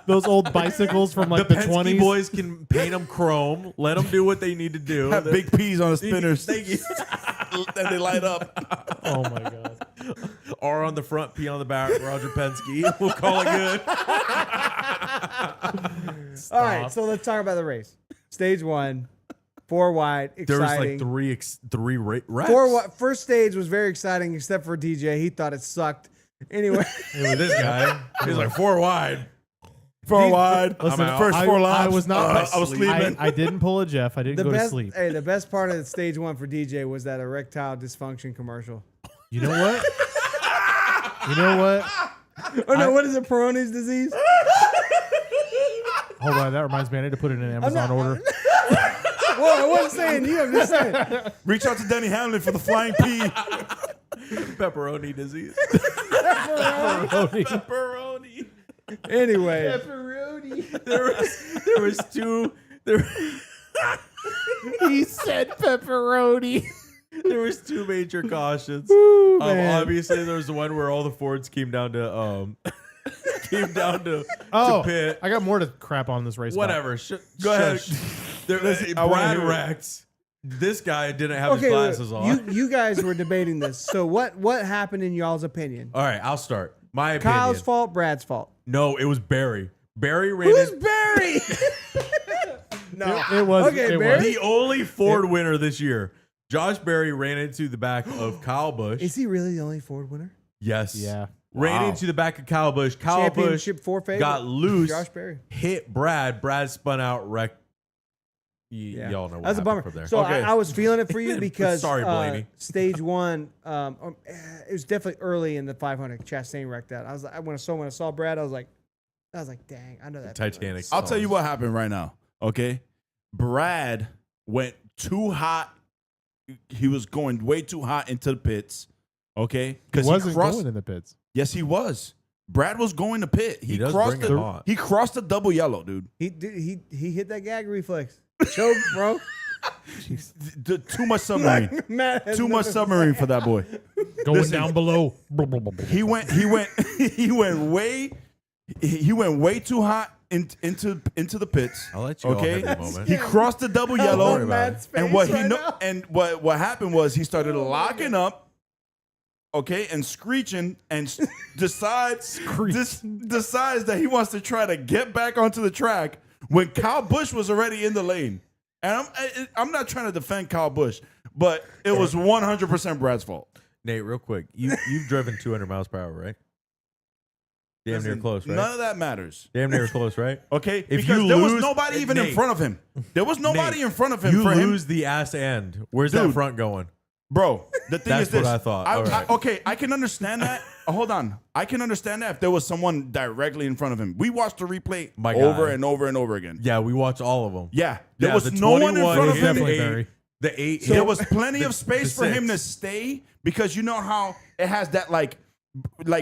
those old bicycles from like the Penske 20s. boys can paint them chrome. Let them do what they need to do. Have big P's on the spinners. Thank you. And they light up. Oh my god. R on the front, P on the back. Roger Penske. We'll call it good. All right, so let's talk about the race. Stage 1, 4 wide, There was exciting. like three wrecks. First stage was very exciting, except for DJ. He thought it sucked. Anyway, Hey, with this guy, he's like 4 wide. 4 wide. Listen, out. First 4 laps. I was not. I was sleeping. I didn't pull a Jeff. I didn't go to sleep. the best part of stage 1 for DJ was that erectile dysfunction commercial. You know what? You know what? Oh no, what is it? Peyronie's disease? Hold on, that reminds me. I need to put it in Amazon order. Whoa, I wasn't saying you. I'm just saying. Reach out to Denny Hamlin for the flying P. Pepperoni disease. Pepperoni. Pepperoni. Anyway, There was two. He said pepperoni. There was 2 major cautions. man. Obviously, there was the one where all the Fords came down to to Oh, pit. I got more to crap on this race. about. Whatever. Go ahead. I wanna Brad hear it. wrecked. This guy didn't have his okay, glasses on. you guys were debating this. So what happened in y'all's opinion? All right, I'll start. My opinion. Kyle's fault, Brad's fault. No, it was Barry. Barry ran Who's in- Barry? No, It was. Okay, it Barry? was. the only Ford winner this year. Josh Berry ran into the back of Kyle Busch. Is he really the only Ford winner? Yes. Yeah. Ran Wow. into the back of Kyle Busch. Kyle Busch Championship 4 favorite. got loose, Josh Berry. hit Brad. Brad spun out, wrecked. Yeah. Y'all know what That's a happened bummer. from there. So Okay. I was feeling it for you because Sorry, Blaney. stage 1, it was definitely early in the 500. Chastain wrecked that. I was like, when I saw Brad, I was like, dang, I know that. Titanic. I'll tell you what happened right now. Okay. Brad went too hot. He was going way too hot into the pits. Okay. He Because wasn't crossed. going in the pits. Yes, he was. Brad was going to pit. He does crossed bring it hot. He crossed the double yellow, dude. He hit that gag reflex. Choke, bro. Too much submarine. Matt has Too much nothing to submarine say. for that boy. Going Listen. down below. He went way too hot into the pits. I'll let you all Okay. have your moment. He crossed the double Oh, yellow. worry about Matt's And face what right now. what happened was he started Oh, my locking up, okay, and screeching, and decides that he wants to try to get back onto the track when Kyle Busch was already in the lane. And I'm not trying to defend Kyle Busch, but it was 100% Brad's fault. Nate, real quick. You've driven 200 miles per hour, right? Damn near Listen, close, right? None of that matters. Damn near close, right? Okay, If because you there was lose- nobody even in Nate. front of him. There was nobody Nate, in front of him You for him. lose the ass end. Where's that Dude. front going? Bro, the thing That's is this. what I thought. All right. Okay, I can understand that. Hold on. I can understand that if there was someone directly in front of him. We watched the replay My over guy. and over and over again. Yeah, we watch all of them. Yeah. There Yeah, was the no one in 21 front of hit him. Definitely the eight- Barry. The 8. There was plenty of the space for him to 6. stay because you know how it has that like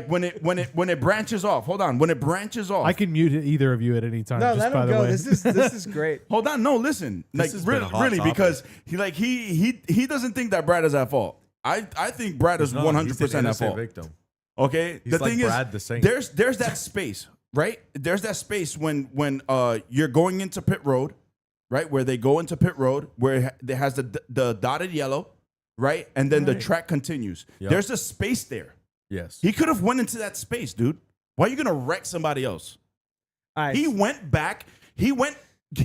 when it branches off. Hold on. When it branches off. I can mute either of you at any time. No, just let by him the go. way. This is great. Hold on. No, listen. This Like has been a hot really topic. because he doesn't think that Brad is at fault. I think Brad is 100% at fault. Victim. Okay, He's like thing Brad the is, Saint. there's that space, right? There's that space when you're going into pit road, right? Where they go into pit road, where it has the dotted yellow, right? And then the track continues. Yep. There's a space there. Yes. He could have went into that space, dude. Why are you gonna wreck somebody else? All right. He went back. He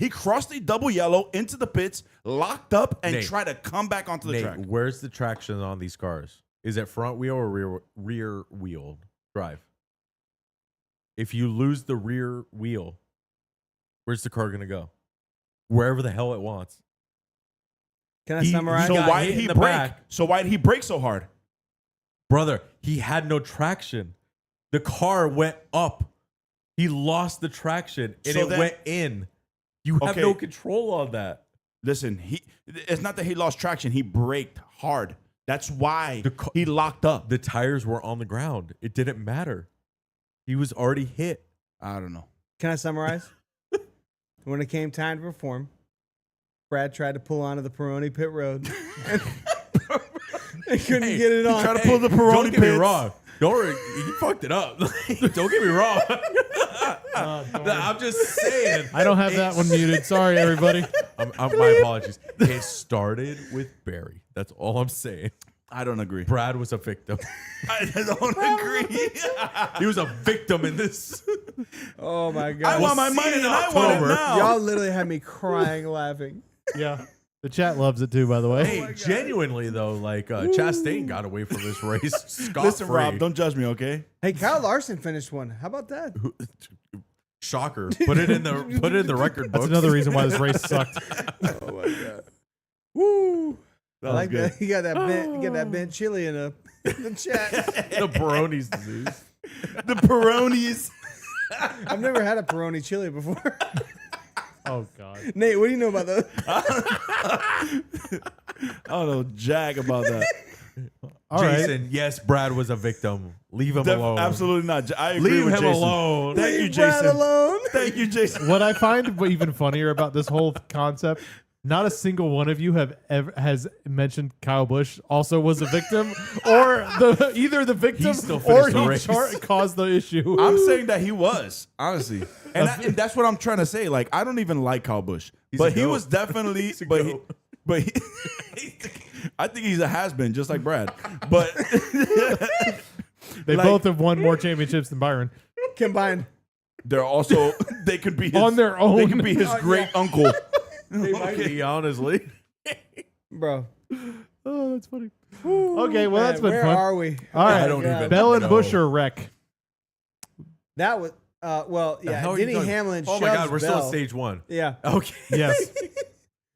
crossed the double yellow into the pits, locked up, and Nate. tried to come back onto the Nate, track. where's the traction on these cars? Is it front wheel or rear wheel drive? If you lose the rear wheel, where's the car going to go? Wherever the hell it wants. Can I summarize? So got why hit did he in the break? back. So why did he break so hard? Brother, he had no traction. The car went up. He lost the traction and So it then- went in. You have Okay. no control on that. Listen, it's not that he lost traction. He braked hard. That's why The he locked up. The tires were on the ground. It didn't matter. He was already hit. I don't know. Can I summarize? When it came time to perform, Brad tried to pull onto the Peroni pit road and couldn't Hey, get it on. tried to pull the Peroni Don't get me pits. wrong. He fucked it up. Don't get me wrong. I'm just saying. I don't have that one muted. Sorry, everybody. My apologies. It started with Barry. That's all I'm saying. I don't agree. Brad was a victim. I don't agree. He was a victim in this. Oh my I god! want my see money in and I want it October. now. Y'all literally had me crying laughing. Yeah. The chat loves it too, by the way. Hey, genuinely though, like Chastain got away from this race scot-free. Listen, Rob, don't judge me, okay? Hey, Kyle Larson finished one. How about that? Shocker. Put it in the record book. That's another reason why this race sucked. Oh my god. Woo. I like that. You got that bent chili in the chat. The Peroni's disease. The Peronis. I've never had a Peroni chili before. Oh God. Nate, what do you know about those? I don't know jack about that. All right. Jason, yes, Brad was a victim. Leave him alone. Absolutely not. I agree Leave with him Jason. alone. Thank you, Leave Brad Jason. alone. Thank you, Jason. What I find even funnier about this whole concept, not a single one of you has mentioned Kyle Busch also was a victim, or either the victim He still or finished the he race. caused the issue. I'm saying that he was, honestly. And that's what I'm trying to say. Like, I don't even like Kyle Busch. But a he goat. was definitely, He's a but he, goat. but he, I think he's a has-been, just like Brad. But They like- both have won more championships than Byron Combined. they're also, they could be his, on their own. they could be his great uncle. Okay, honestly. Bro. Oh, that's funny. Okay, well that's been where fun. are we? All right, I don't even Bell and know. Busch are wreck. That was well, The yeah. hell are you Denny talking- Hamlin. Oh my shoves God, we're still Bell. at stage one. Yeah. Okay. Yes.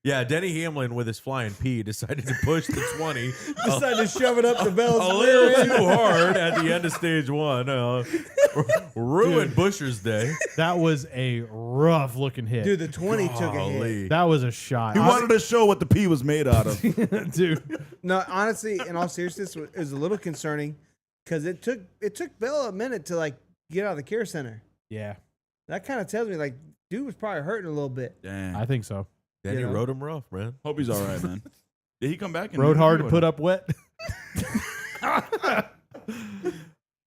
Yeah, Denny Hamlin with his flying P decided to push the 20 Decided to shove it up the Bell's a rear little end. too hard at the end of stage one. Ruined Buscher's day. That was a rough looking hit. Dude, the 20 took a hit. Golly. That was a shot. He wanted to show what the P was made out of. Dude. No, honestly, in all seriousness, it was a little concerning because it took Bell a minute to like get out of the care center. Yeah, That kind of tells me like dude was probably hurting a little bit. Damn. I think so. Denny You know? rode him rough, man. Hope he's all right, man. Did he come back? Rode hard and put up wet.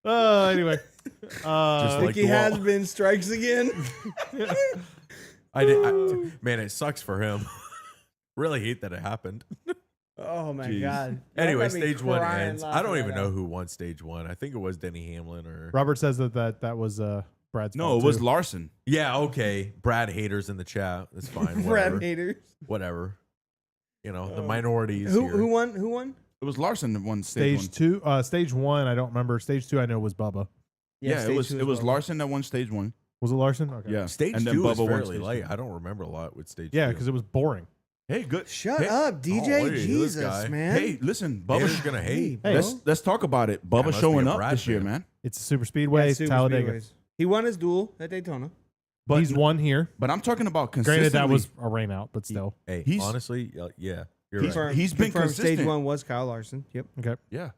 Anyway. Just like Ricky the wall. has been strikes again. Man, it sucks for him. Really hate that it happened. Oh my Jeez. God. That Anyway, got me stage one crying ends. I laughing don't even right know now. who won stage one. I think it was Denny Hamlin or Robert says that was Brad's No, fault it was too. Larson. yeah. Okay, Brad haters in the chat. That's fine. Brad Whatever. haters. Whatever. You know, the minority is Who here. won? Who won? It was Larson that won stage Stage one. two. Stage one, I don't remember. Stage two, I know was Bubba. Yeah, stage it two was Bubba. Larson that won stage one. Was it Larson? Okay. Yeah. Stage and then two was Bubba won fairly stage light. two. I don't remember a lot with stage Yeah, two. because it was boring. Hey, good. Shut Hey, up, DJ. look at this Jesus, guy. man. Hey, listen, Haters Bubba. gonna hate. Hey, Let's talk about it. Bubba must be showing a up Brad this year, fan. man. It's a super speedway, Yeah, super Talladega. speedways. He won his duel at Daytona. But He's won here. But I'm talking about consistently. Granted, that was a rain out, but still. Hey, He's- honestly, yeah, you're he's- right. He's been Confirmed consistent. Stage one was Kyle Larson. Yep. Okay. Yeah.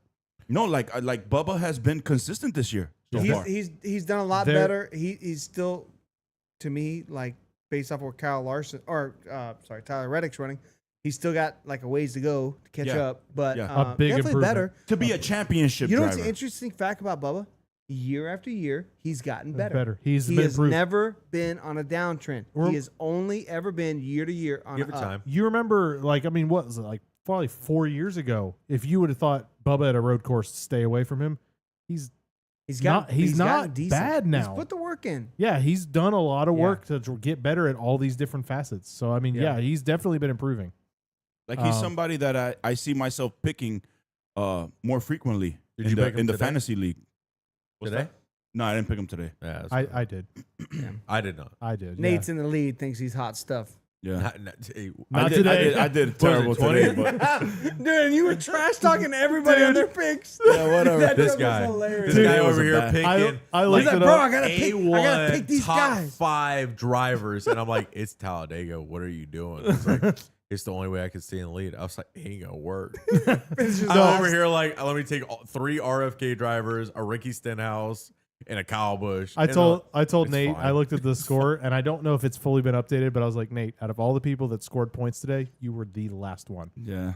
No, like Bubba has been consistent this year so far. He's done a lot There- better. He's still, to me, like based off what Kyle Larson or Tyler Reddick's running, he's still got like a ways to go to catch Yeah. up. But Yeah. A big definitely improvement. better. To be a championship You know driver. what's the interesting fact about Bubba? Year after year, he's gotten better. Better. He's He been has improved. never been on a downtrend. We're- He has only ever been year to year on Give a it up. time. You remember, like, I mean, what was it, like, probably 4 years ago? If you would have thought Bubba at a road course, stay away from him, he's He's not gotten decent. bad now. He's put the work in. Yeah, he's done a lot of Yeah. work to get better at all these different facets. So I mean, yeah, he's definitely been improving. Like he's somebody that I see myself picking more frequently Did you pick him in the today? fantasy league. Today? No, I didn't pick him today. Yeah, that's I fine. did. I did not. I did. Nate's in the lead, thinks he's hot stuff. Yeah. Not today. I did terrible What was it, today, 20? but Dude, and you were trash talking to everybody on their picks. yeah, whatever. That This joke was guy, hilarious. this guy It over wasn't here bad. picking. I He's looked like, it bro, up. I gotta pick these top guys. 5 drivers, and I'm like, it's Talladega. What are you doing? It's like, it's the only way I can stay in the lead. I was like, it ain't gonna work. I'm over here like, let me take 3 RFK drivers, a Ricky Stenhouse, and a Kyle Busch. I And told it's Nate, fine. I looked at the score, and I don't know if it's fully been updated, but I was like, Nate, out of all the people that scored points today, you were the last one. Yeah.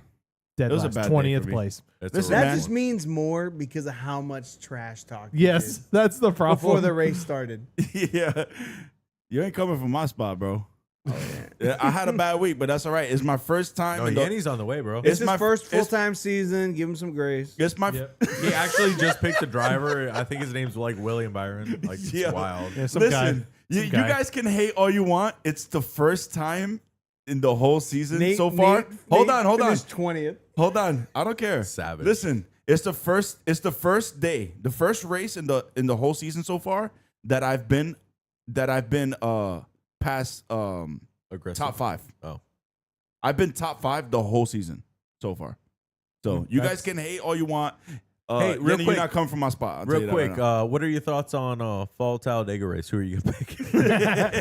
Dead It was a last, bad day 20th for me. place. It's Listen, a That man. just means more because of how much trash talk. you Yes, did that's the problem. before the race started. Yeah. You ain't coming from my spot, bro. Oh, Yeah, I had a bad week, but that's all right. It's my first time. No, in the- Yanni's on the way, bro. It's It's his my- first it's- full-time season. Give him some grace. It's my Yep. He actually just picked a driver. I think his name's like William Byron. Like, it's Yeah. wild. Yeah, some Listen, guy. you guys can hate all you want. It's the first time in the whole season so far. Hold on. 20th. Hold on. I don't care. Savage. Listen, it's the first day, the first race in the whole season so far that I've been past Aggressive. top 5. Oh. I've been top 5 the whole season so far. So you guys That's- can hate all you want. Hey, real Yanni, quick. you're not coming from my spot. I'll tell Real you that quick, right now. what are your thoughts on fall Talladega race? Who are you gonna pick?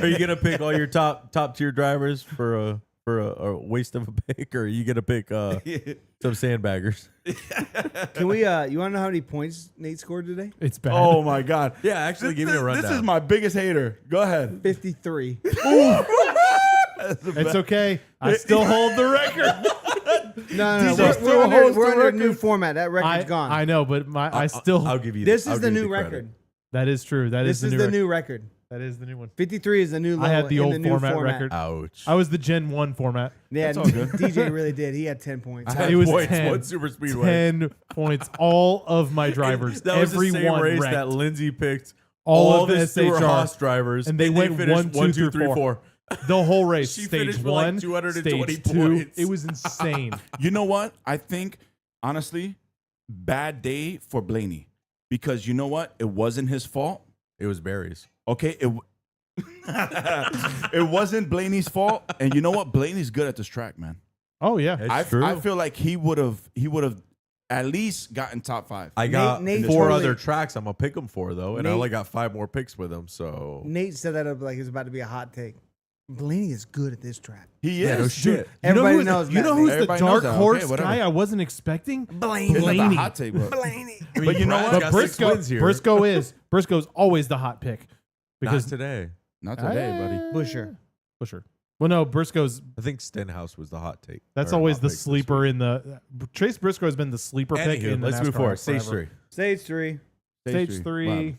Are you gonna pick all your top tier drivers for a waste of a pick, or are you gonna pick some sandbaggers? Can we? You want to know how many points Nate scored today? It's bad. Oh my God. Yeah, actually, give me a rundown. This is my biggest hater. Go ahead. 53. It's okay. I still hold the record. No, DJ still we're holds under the a new record. format. That record's gone. I know, but I still. I'll give you. This I'll is the give you new credit. record. that is true. This is the new record. That is the new one. 53 is the new level. I had the in old the new format record. Ouch. I was the Gen 1 format. Yeah, That's all good. DJ really did. He had 10 points. I had It was points. 10. One super speedway. 10 points. All of my drivers. That was every the same one race wrecked. that Lindsay picked. All of the the Stewart SHR. Haas drivers, And they went finished 1, 2, 3, 4. The whole race. She Stage finished with 1, like 220 stage 2. points. It was insane. You know what? I think, honestly, bad day for Blaney. Because you know what? It wasn't his fault. It was Barry's. Okay? It wasn't Blaney's fault. And you know what? Blaney's good at this track, man. Oh, yeah. It's true. I feel like he would have at least gotten top 5. I got Nate 4 totally- other tracks I'm gonna pick him for though, and I Nate- only got 5 more picks with him. So Nate set that up like it's about to be a hot take. Blaney is good at this track. He yeah, no is. shit. Everybody who's, knows you that, know Nate. who's Everybody the knows dark that. Okay, horse whatever. guy I wasn't expecting? Blaney. It's not Blaney. a hot take, but Blaney. But you know Brad's what? got But 6 wins here. Briscoe's always the hot pick. Because Because today, not today, buddy. Busher. Busher. Well, no, Briscoe's. I think Stenhouse was the hot take. That's or always hot the pick this sleeper week. in the. Chase Briscoe has been the sleeper pick Anywho, in the let's move NASCAR forward. Stage forever. 3. Stage 3. Stage 3.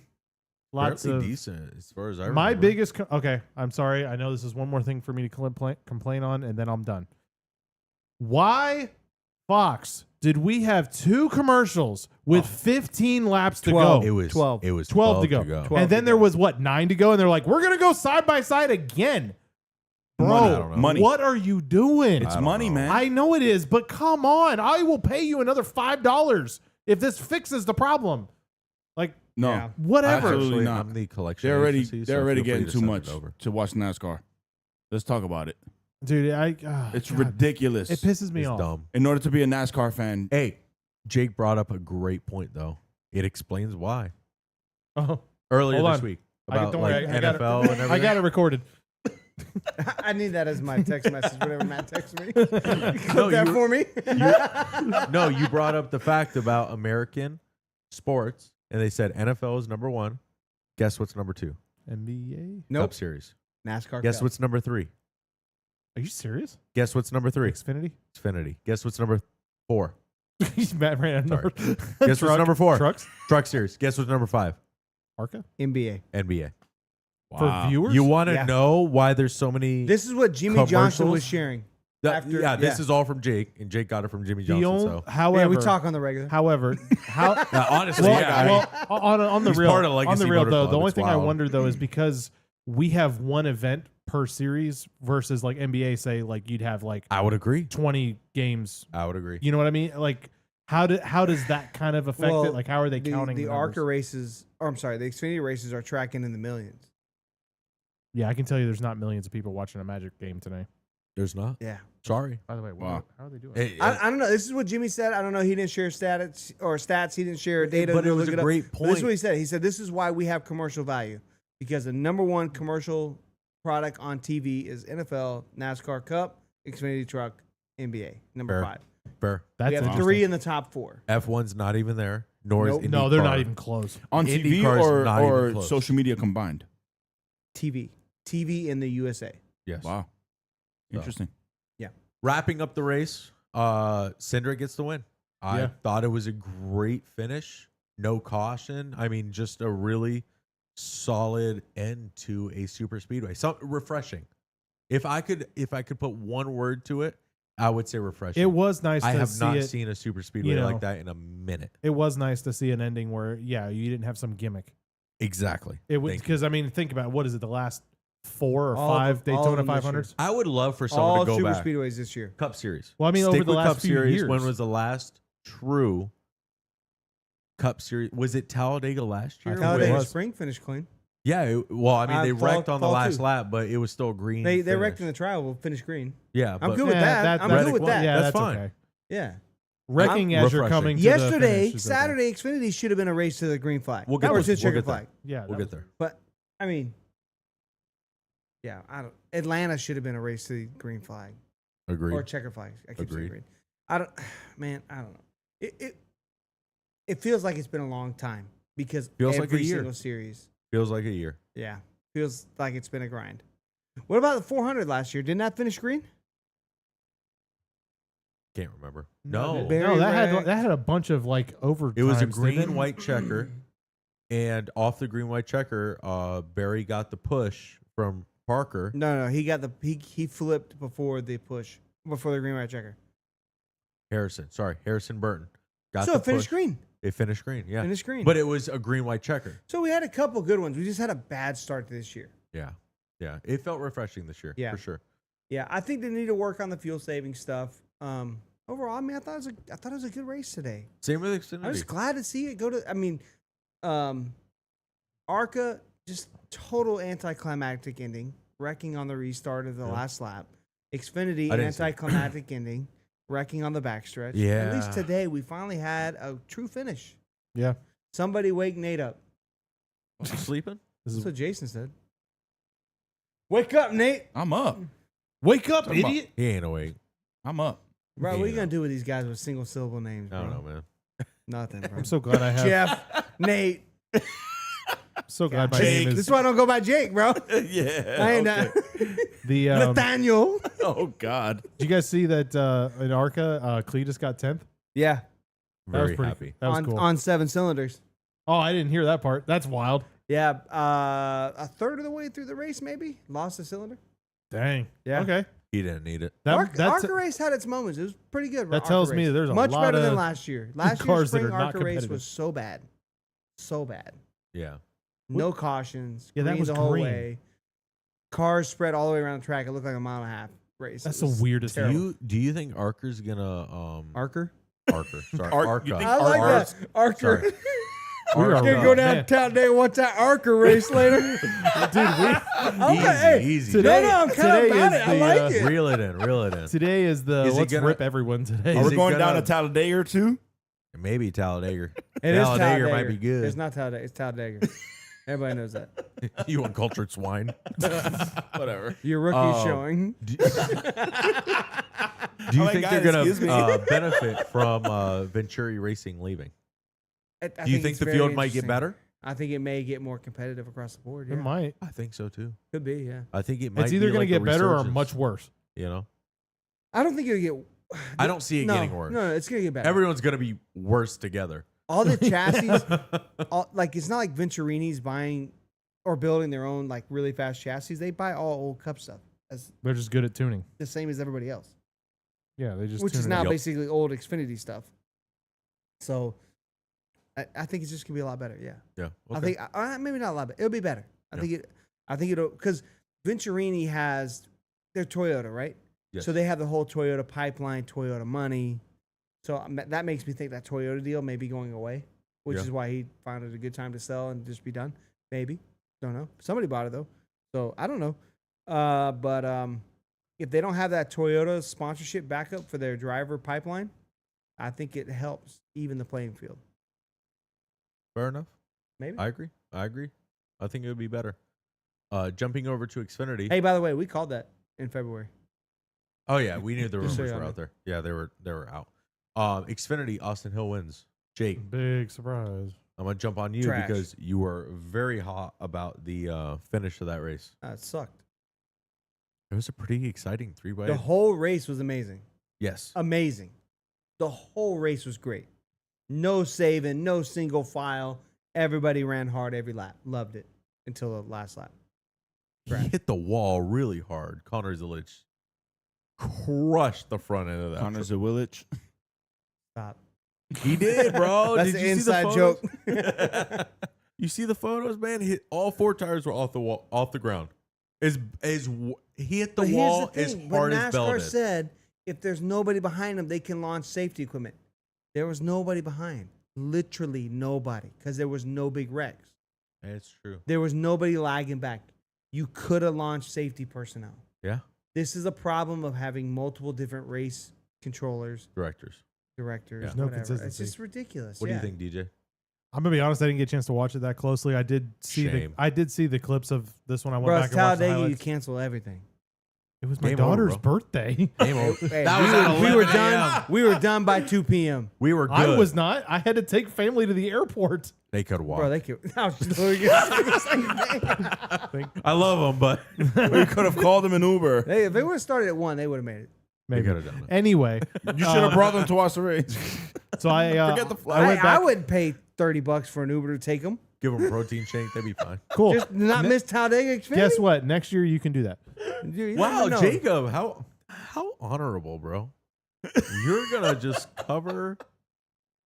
Lots Fairly of decent as far as I My remember. biggest. Okay, I'm sorry. I know this is one more thing for me to complain on, and then I'm done. Why, Fox, did we have 2 commercials with 15 laps to 12. go? It was 12. It was 12 to go. 12 And then to there go. was what, 9 to go, and they're like, we're gonna go side by side again. Bro, Money, I don't know. Money. what are you doing? It's I don't money, know. man. I know it is, but come on. I will pay you another $5 if this fixes the problem. Like, no. Yeah. whatever. Absolutely Actually, not. I'm the collection. They're already agency, so they're already feel free getting to too send much it over. to watch NASCAR. Let's talk about it. Dude, It's God. ridiculous. It pisses me It's off. dumb. In order to be a NASCAR fan, Hey, Jake brought up a great point though. It explains why Oh, earlier Hold this on. week about don't like worry, I got it. NFL and everything. I got it recorded. I need that as my text message whenever Matt texts me. Clip No, that you- for me. No, you brought up the fact about American sports, and they said NFL is number 1. Guess what's number 2? NBA? Nope. Cup Series. NASCAR. Guess Cup. what's number 3? Are you serious? Guess what's number 3? Xfinity? Xfinity. Guess what's number 4? Matt ran out of Sorry. number. Guess what's number 4? Trucks? Truck Series. Guess what's number 5? Arca? NBA. NBA. For viewers? You want to Yeah. know why there's so many? This is what Jimmy Johnson was Commercials? sharing. This is all from Jake, and Jake got it from Jimmy The Johnson. only, So however, Yeah, we talk on the regular. However, how honestly, well, on the he's real part of on the Legacy real Motor though, Club. the only It's thing I wild. wonder though is because we have one event per series versus like NBA say like you'd have like I would agree. 20 games. I would agree. You know what I mean? Like how does that kind of affect it? Like how are they counting the the ARCA numbers? races? Or I'm sorry, the Xfinity races are tracking in the millions. Yeah, I can tell you there's not millions of people watching a Magic game today. There's not. Yeah. Sorry. By the way, Wow. how are they doing? Hey, I don't know. This is what Jimmy said. I don't know. He didn't share stats. He didn't share data. but it to was look a up. great But this is point. what he said. He said this is why we have commercial value, because the number one commercial product on TV is NFL, NASCAR Cup, Xfinity Truck, NBA. Number Fair. 5. Fair. That's We have interesting. 3 in the top 4. F1's not even there, nor Nope. is No, they're not IndyCar. even close. On TV IndyCar is not even or close. social media combined. TV in the USA. Yes. Wow. So. Interesting. Wrapping up the race, Cindric gets the win. I Yeah. thought it was a great finish. No caution. I mean, just a really solid end to a super speedway. So refreshing. If I could put one word to it, I would say refreshing. It was nice. I to have see not it. seen a super speedway you know. like that in a minute. It was nice to see an ending where you didn't have some gimmick. Exactly. It was Thank you. because I mean think about it, what is it, the last 4 or All 5 of them- all of Daytona them this 500s? I would love for someone All to go super back. speedways this year. Cup Series. Well, I mean, Stick over the with last Cup few Series. years. When was the last true Cup Series? Was it Talladega last year? I think it Talladega was. Spring finished clean. Yeah. Well, I mean, they Fall- wrecked on the fall last two. lap, but it was still green. They finish. wrecked in the trial. We'll finish green. Yeah. I'm but good with that. I'm that's- good with that. Yeah, That's that's fine. okay. Yeah. Wrecking as you're refreshing. coming to Yesterday, the finish is okay. Saturday, Xfinity should have been a race to the green flag. We'll get or there. to the We'll checkered get there. flag. Yeah, We'll that get there. But I mean, yeah, I don't. Atlanta should have been a race to the green flag Agreed. or checkered flag. I keep saying Agreed. green. I don't, man. I don't know. It feels like it's been a long time because Feels every like a year. single series. Feels like a year. Yeah, feels like it's been a grind. What about the 400 last year? Didn't that finish green? Can't remember. No, No. Barry that had a bunch of like overtimes. It was a didn't it? green white checker, and off the green white checker, Barry got the push from Parker. No. He got he flipped before the push before the green white checker. Harrison Burton. Got So the it finished push. green. It finished green. Yeah. Finished green. But it was a green white checker. So we had a couple good ones. We just had a bad start to this year. Yeah. Yeah. It felt refreshing this year. Yeah. For sure. Yeah, I think they need to work on the fuel saving stuff. Overall, I mean, I thought it was a good race today. Same with Xfinity. I was glad to see it go to. I mean, ARCA just total anticlimactic ending, wrecking on the restart of the Yep. last lap. Xfinity I didn't see it. anticlimactic ending, wrecking on the backstretch. At Yeah. least today we finally had a true finish. Yeah. Somebody wake Nate up. Was he sleeping? This That's is, what Jason said. Wake up, Nate. I'm up. wake up, Talking about- idiot. He ain't awake. I'm up. Bro, what are you Yeah. gonna do with these guys with single syllable names? I Bro? don't know, man. Nothing, bro. I'm so glad I have. Jeff, Nate, So glad my Jake. name This is is why I don't go by Jake, bro. Yeah. I ain't the. Nathaniel. Oh God. Did you guys see that in ARCA, Cletus got 10th? Yeah, That Very was pretty happy. That was on cool. on 7 cylinders. Oh, I didn't hear that part. That's wild. Yeah, a third of the way through the race, maybe lost a cylinder. Dang. Yeah. Okay. He didn't need it. Arca race had its moments. It was pretty good. that tells me that there's a much lot better than of last year. Last year's cars that spring are not Arca race competitive. was so bad, so bad. Yeah. No cautions. Yeah, that green was the whole green. way. Cars spread all the way around the track. It looked like a mile and a half race. That's It the was weirdest thing. terrible. Do you think Arker's gonna Archer. Arker? Sorry, Arc- you Arca. think I like Arca. that. Archer. Sorry. We are Gonna go down man. to Talladega, watch that Archer race later. Dude, Easy, hey, easy. today- no, I'm kind today of about is it. I the, like it. Reel it in. Reel it in. today is the Is he let's gonna- rip everyone today. Are Is we it going down gonna- to Talladega too? Maybe Talladega. It is Talladega might be good. It's not Talladega. It's Talladega. Everybody knows that. You uncultured swine. Whatever. Your rookie's showing. Do you my think God, they're excuse me. gonna benefit from Venturi Racing leaving? Do you think the field might get better? I think it may get more competitive across the board. It Yeah. might. I think so too. Could be, yeah. I think it might. It's either be going like to a get better or resurgence, much worse. You know, I don't think it'll get. I don't see it no, getting worse. No, it's gonna get better. Everyone's gonna be worse together. All the chassis, like it's not like Venturini's buying or building their own like really fast chassis. They buy all old Cup stuff. As They're just good at tuning. the same as everybody else. Yeah, they just which tune is it now up. basically old Xfinity stuff. So I think it's just gonna be a lot better. Yeah, Yeah. I Okay. think maybe not a lot better. It'll be better. I Yeah. think it'll because Venturini has their Toyota, right? Yes. So they have the whole Toyota pipeline, Toyota money. So that makes me think that Toyota deal may be going away, which Yeah. is why he found it a good time to sell and just be done. Maybe. Don't know. Somebody bought it though. So I don't know. But if they don't have that Toyota sponsorship backup for their driver pipeline, I think it helps even the playing field. Fair enough. Maybe. I agree. I think it would be better. Jumping over to Xfinity. Hey, by the way, we called that in February. Oh yeah, we knew the Just so rumors y'all were know. out there. Yeah, they were out. Xfinity, Austin Hill wins. Jake, Big surprise. I'm gonna jump on you Trash. because you were very hot about the finish of that race. It sucked. It was a pretty exciting 3-way. The whole race was amazing. Yes. Amazing. The whole race was great. No saving, no single file. Everybody ran hard every lap. Loved it until the last lap. He hit the wall really hard. Connor Zilich crushed the front end of that. Connor Zawillich. Stop. He did, bro. That's Did an you see the inside photos? joke. You see the photos, man? All 4 tires were off the wall, off the ground. He hit the But wall here's the as thing. hard But as Bell NASCAR did. said if there's nobody behind them, they can launch safety equipment. There was nobody behind. Literally nobody, because there was no big wrecks. It's true. There was nobody lagging back. You could have launched safety personnel. Yeah. This is a problem of having multiple different race controllers, Directors. directors, Yeah. No whatever. It's consistency. just ridiculous. What do yeah. you think, DJ? I'm gonna be honest. I didn't get a chance to watch it that closely. I did see Shame. the clips of this one. I went Bro, back it's and watched the Talladega. You highlights. cancel everything. It was my Game over, daughter's bro. birthday. Game over. Hey, That was at we were 11 done. a.m. We were done by 2 p.m. We were good. I was not. I had to take family to the airport. They could walk. Bro, they could. I was literally gonna say the same thing. I love them, but We could have called him an Uber. Hey, if they would have started at 1, they would have made it. they Maybe. could have done it. Anyway, You should have brought them to watch the race. so I Forget the I flight. went I back. wouldn't pay $30 for an Uber to take them. Give them a protein shake. They'd be fine. Cool. Just not miss Talladega Xfinity. Guess what? Next year you can do that. Dude, you Wow, never know. Jacob, how honorable, bro. You're gonna just cover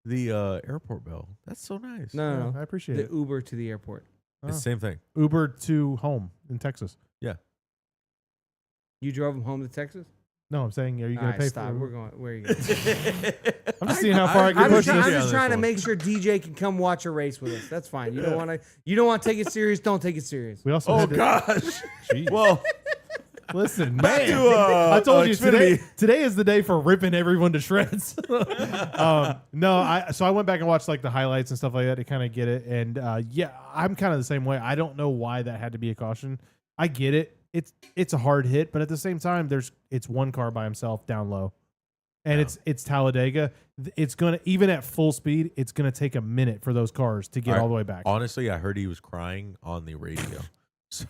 the airport bill. That's so nice. No. I appreciate The it. Uber to the airport. It's the same thing. Uber to home in Texas. You drove them home to Texas? No, I'm saying, are you All going right, to pay stop. for We're it? going. Where are you going? I'm just seeing how far I can I'm push just, this. I'm on just this trying to one. make sure DJ can come watch a race with us. That's fine. You don't want to. You don't want to take it serious. Don't take it serious. We also Oh had to, gosh. Jeez. Well, Listen, back man. to I told you Xfinity. today is the day for ripping everyone to shreds. No, I went back and watched like the highlights and stuff like that to kind of get it. And yeah, I'm kind of the same way. I don't know why that had to be a caution. I get it. It's a hard hit, but at the same time, it's one car by himself down low, and Yeah. it's Talladega. It's gonna, even at full speed, it's gonna take a minute for those cars to get all the way back. Honestly, I heard he was crying on the radio. So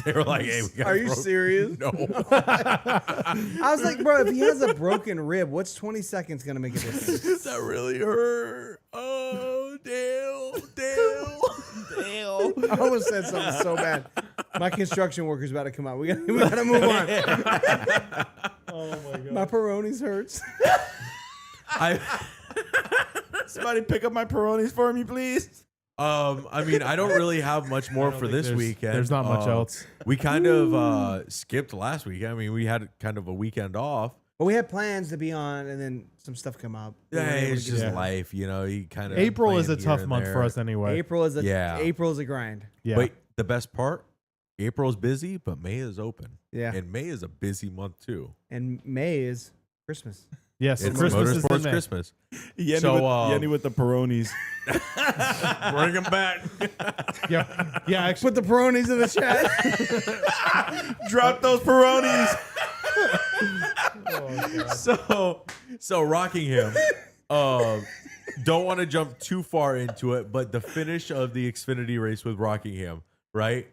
they were like, "Hey, we got." Are you serious? No. I was like, bro, if he has a broken rib, what's 20 seconds gonna make a difference? That really hurt. Oh, Dale. I almost said something so bad. My construction worker's about to come out. We gotta move on. Oh my god! My Peronis hurts. somebody pick up my Peronis for me, please. I mean, I don't really have much more for this weekend. There's not much else. We kind of skipped last week. I mean, we had kind of a weekend off. But we had plans to be on, and then some stuff come up. We Yeah, weren't able to it's get just to it. life, you know. You kind of April is a tough month for us anyway. April is a Yeah. grind. Yeah. Wait, the best part, April's busy, but May is open. Yeah, And May is a busy month too. and May is Christmas. Yes. It's Christmas is in Motorsports May. Christmas. Yenny, So, Yenny with the Peronis. Bring them back. Yeah. Yeah. Actually, Put the Peronis in the chat. Drop those Peronis. So Rockingham. Don't want to jump too far into it, but the finish of the Xfinity race with Rockingham, right?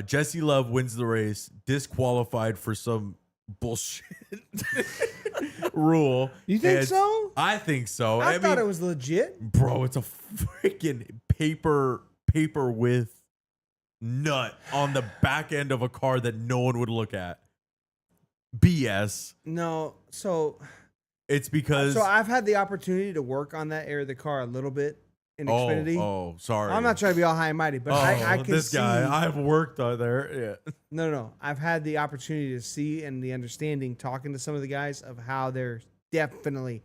Jesse Love wins the race, disqualified for some bullshit rule. You think And so? I think so. I thought mean, it was legit. bro, it's a freaking paper with nut on the back end of a car that no one would look at. BS. No, so It's because I've had the opportunity to work on that area of the car a little bit in Xfinity. Oh, sorry. I'm not trying to be all high and mighty, but I can this see. guy. I've worked on there. Yeah. No. I've had the opportunity to see and the understanding talking to some of the guys of how there's definitely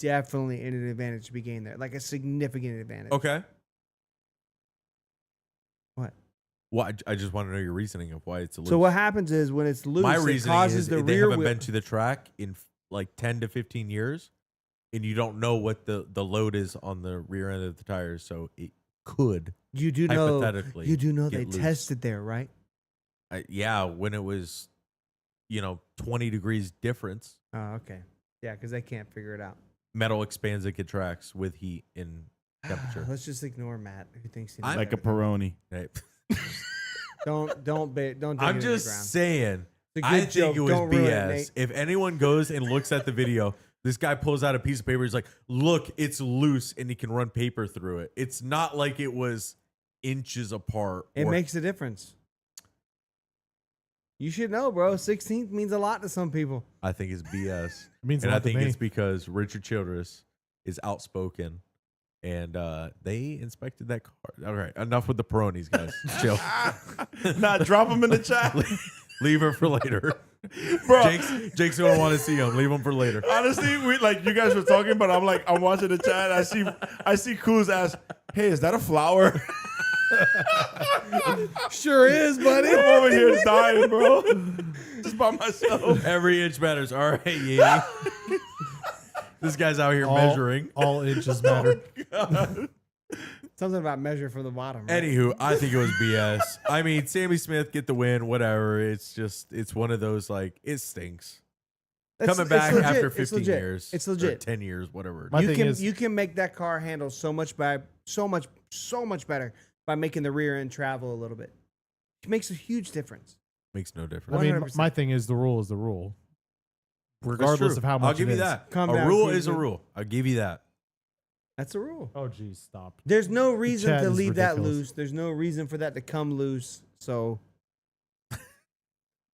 an advantage to be gained there, like a significant advantage. Okay. What? Well, I just want to know your reasoning of why it's a loose. So what happens is when it's loose, My it reasoning causes is the they rear haven't wheel. been to the track in like 10 to 15 years, and you don't know what the load is on the rear end of the tires, so it could You do know. hypothetically You do know get they loose. tested there, right? Yeah, when it was, 20 degrees difference, Oh, okay. Yeah, because they can't figure it out. metal expands, it contracts with heat and temperature. Let's just ignore Matt, who thinks he knows I'm Like a everything. Peroni. Right? Don't dig I'm it in the ground. just saying. It's a I good think joke. it was Don't ruin it, BS. Nate. If anyone goes and looks at the video, this guy pulls out a piece of paper. He's like, "Look, it's loose," and he can run paper through it. It's not like it was inches apart. It or- makes a difference. You should know, bro. 16th means a lot to some people. I think it's BS. It means a And I lot to think me. it's because Richard Childress is outspoken, and they inspected that car. All right, enough with the Peronis, guys. Chill. Nah, drop them in the chat. Leave her for later. Bro, Jake's gonna want to see him. Leave him for later. honestly, you guys were talking, but I'm watching the chat. I see Kuz ask, "Hey, is that a flower?" Sure is, buddy. I'm over here dying, bro. Just by myself. Every inch matters. All right, yeah. This guy's out here measuring. All inches matter. Something about measure from the bottom. Right? Anywho, I think it was BS. I mean, Sammy Smith get the win, whatever. It's one of those, like, it stinks. Coming back legit. after It's 15 legit. years. It's or legit. 10 years, whatever. My thing is, You can make that car handle so much better by making the rear end travel a little bit. It makes a huge difference. Makes no difference. I mean, 100%. my thing is the rule is the rule, That's regardless true. of how much. I'll give it you is. that. Calm A down, rule Keith. is a rule. I'll give you that. That's a rule. Oh, geez, stop. There's no reason chat to is leave that ridiculous. loose. There's no reason for that to come loose. So,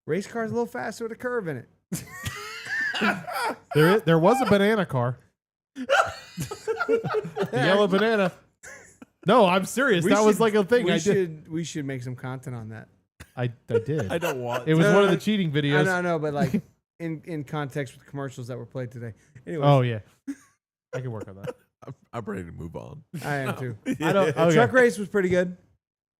race car's a little faster with a curve in it. There was a banana car. The yellow banana. No, I'm serious. That was like a thing I did. We should make some content on that. I did. I don't want It was No, one of no, the cheating I videos. know, but like in context with commercials that were played today. Anyway, Oh yeah, I can work on that. I'm ready to move on. I am too. I don't. Okay. Truck race was pretty good.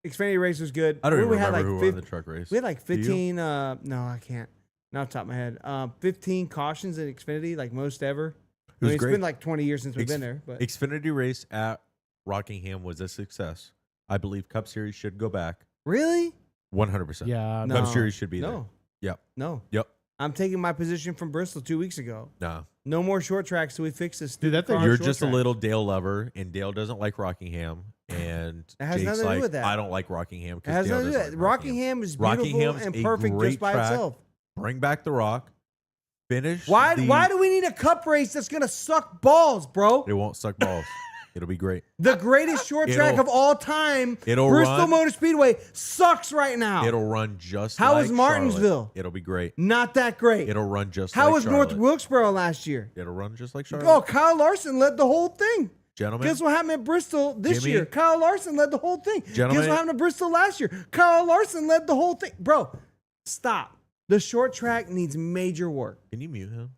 Xfinity race was good. I don't even we remember had who like won the truck race. we had like Do you? 15. No, I can't. Not off the top of my head. 15 cautions in Xfinity, like most ever. It was It's great. been like 20 years since we've been there, but Xfinity race at Rockingham was a success. I believe Cup Series should go back. really, 100%. Yeah. No. Cup Series should be there. no, Yep. no. Yep. I'm taking my position from Bristol 2 weeks ago. No. No more short tracks till we fix this. Dude, that stupid thing- car You're short just track. a little Dale lover, and Dale doesn't like Rockingham. And It has Jake's nothing to do like, with that. I don't like Rockingham It because has Dale nothing to doesn't do like with that. Rockingham is beautiful Rockingham's and a perfect great just by track. itself. Bring back the Rock. Finish. Why the- do we need a cup race that's gonna suck balls, bro? It won't suck balls. It'll be great. The greatest short track It'll- of all time, it'll Bristol run- Motor Speedway, sucks right now. It'll run just How like is Martinsville? Charlotte. It'll be great. Not that great. It'll run just How like was Charlotte. North Wilkesboro last year? It'll run just like Charlotte. Oh, Kyle Larson led the whole thing. Gentlemen, Guess what happened at Bristol this Jimmy? year? Kyle Larson led the whole thing. Gentlemen? Guess what happened at Bristol last year? Kyle Larson led the whole thing. Bro, stop. The short track needs major work. can you mute him?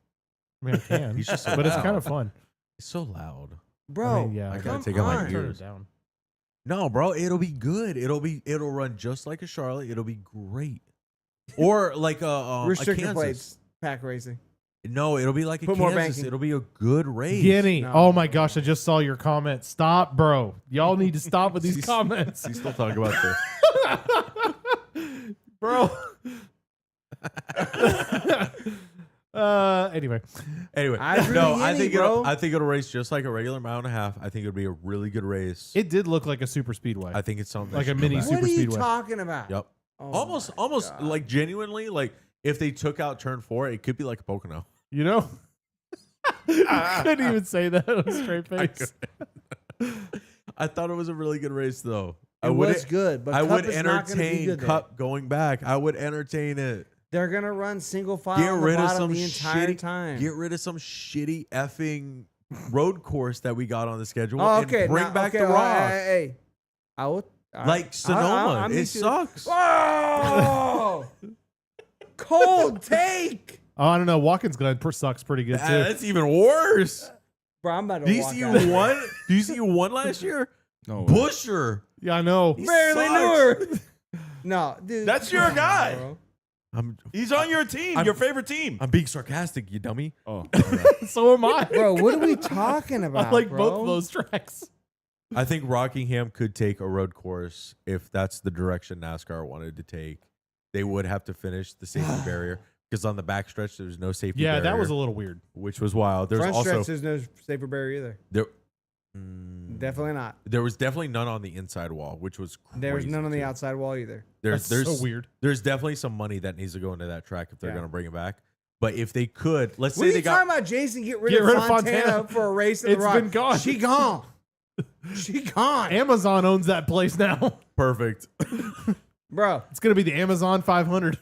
I mean, I can. He's just so but it's loud. kind of fun. It's so loud. Bro, I mean, yeah. I come gotta take out my on. ear. Turn it down. No, bro, it'll be good. It'll run just like a Charlotte. It'll be great. Or like a Restrictor Kansas. plates, pack racing. No, it'll be like a Put more Kansas. banking. It'll be a good race. Guinea. No. Oh my gosh! I just saw your comment. Stop, bro. Y'all need to stop with these He's- comments, He's still talking about the. bro. Anyway, Anyway, I agree no, with I Yinny, think bro. it'll race just like a regular mile and a half. I think it'll be a really good race. it did look like a super speedway. I think it's something Like that a should mini go back. super What are you speedway. talking about? Yep. Oh almost my God. like genuinely, like if they took out turn 4, it could be like a Pocono. You know, I couldn't even say that on a straight face. I thought it was a really good race though. It was good, but I Cup would is not gonna be entertain good there. Cup going back. I would entertain it. They're gonna run single file Get on the rid of bottom some the entire shitty. time. Get rid of some shitty effing road course that we got on the schedule. Oh, okay. And bring now, back okay, the rock. Hey. I will, Like Sonoma. It sucks. Oh, cold take, Oh, I don't know. Watkins Glen sucks pretty good too. That's even worse. bro. I'm about to Do you walk see out. who won? Do you see who won last year? No, Busher. Yeah, I know. He Barely sucks. knew her. No, dude. That's your guy. Bro. He's on your team, your favorite team. I'm being sarcastic, you dummy. Oh, So am I. Bro, what are we talking about? I like bro? both of those tracks. I think Rockingham could take a road course if that's the direction NASCAR wanted to take. They would have to finish the safety barrier because on the backstretch there's no safety Yeah, barrier. that was a little weird. which was wild. There's Front also stretch, there's no safer barrier either. there. Definitely not. There was definitely none on the inside wall, which was crazy. There was none on the too. outside wall either. There's That's so weird. There's definitely some money that needs to go into that track if they're Yeah. going to bring it back. But if they could, let's What say are they you got talking about, Jason? Get rid Get of rid of Fontana Fontana. for a race in the It's rock. been gone. She gone. She gone. Amazon owns that place now. perfect. Bro, It's gonna be the Amazon 500.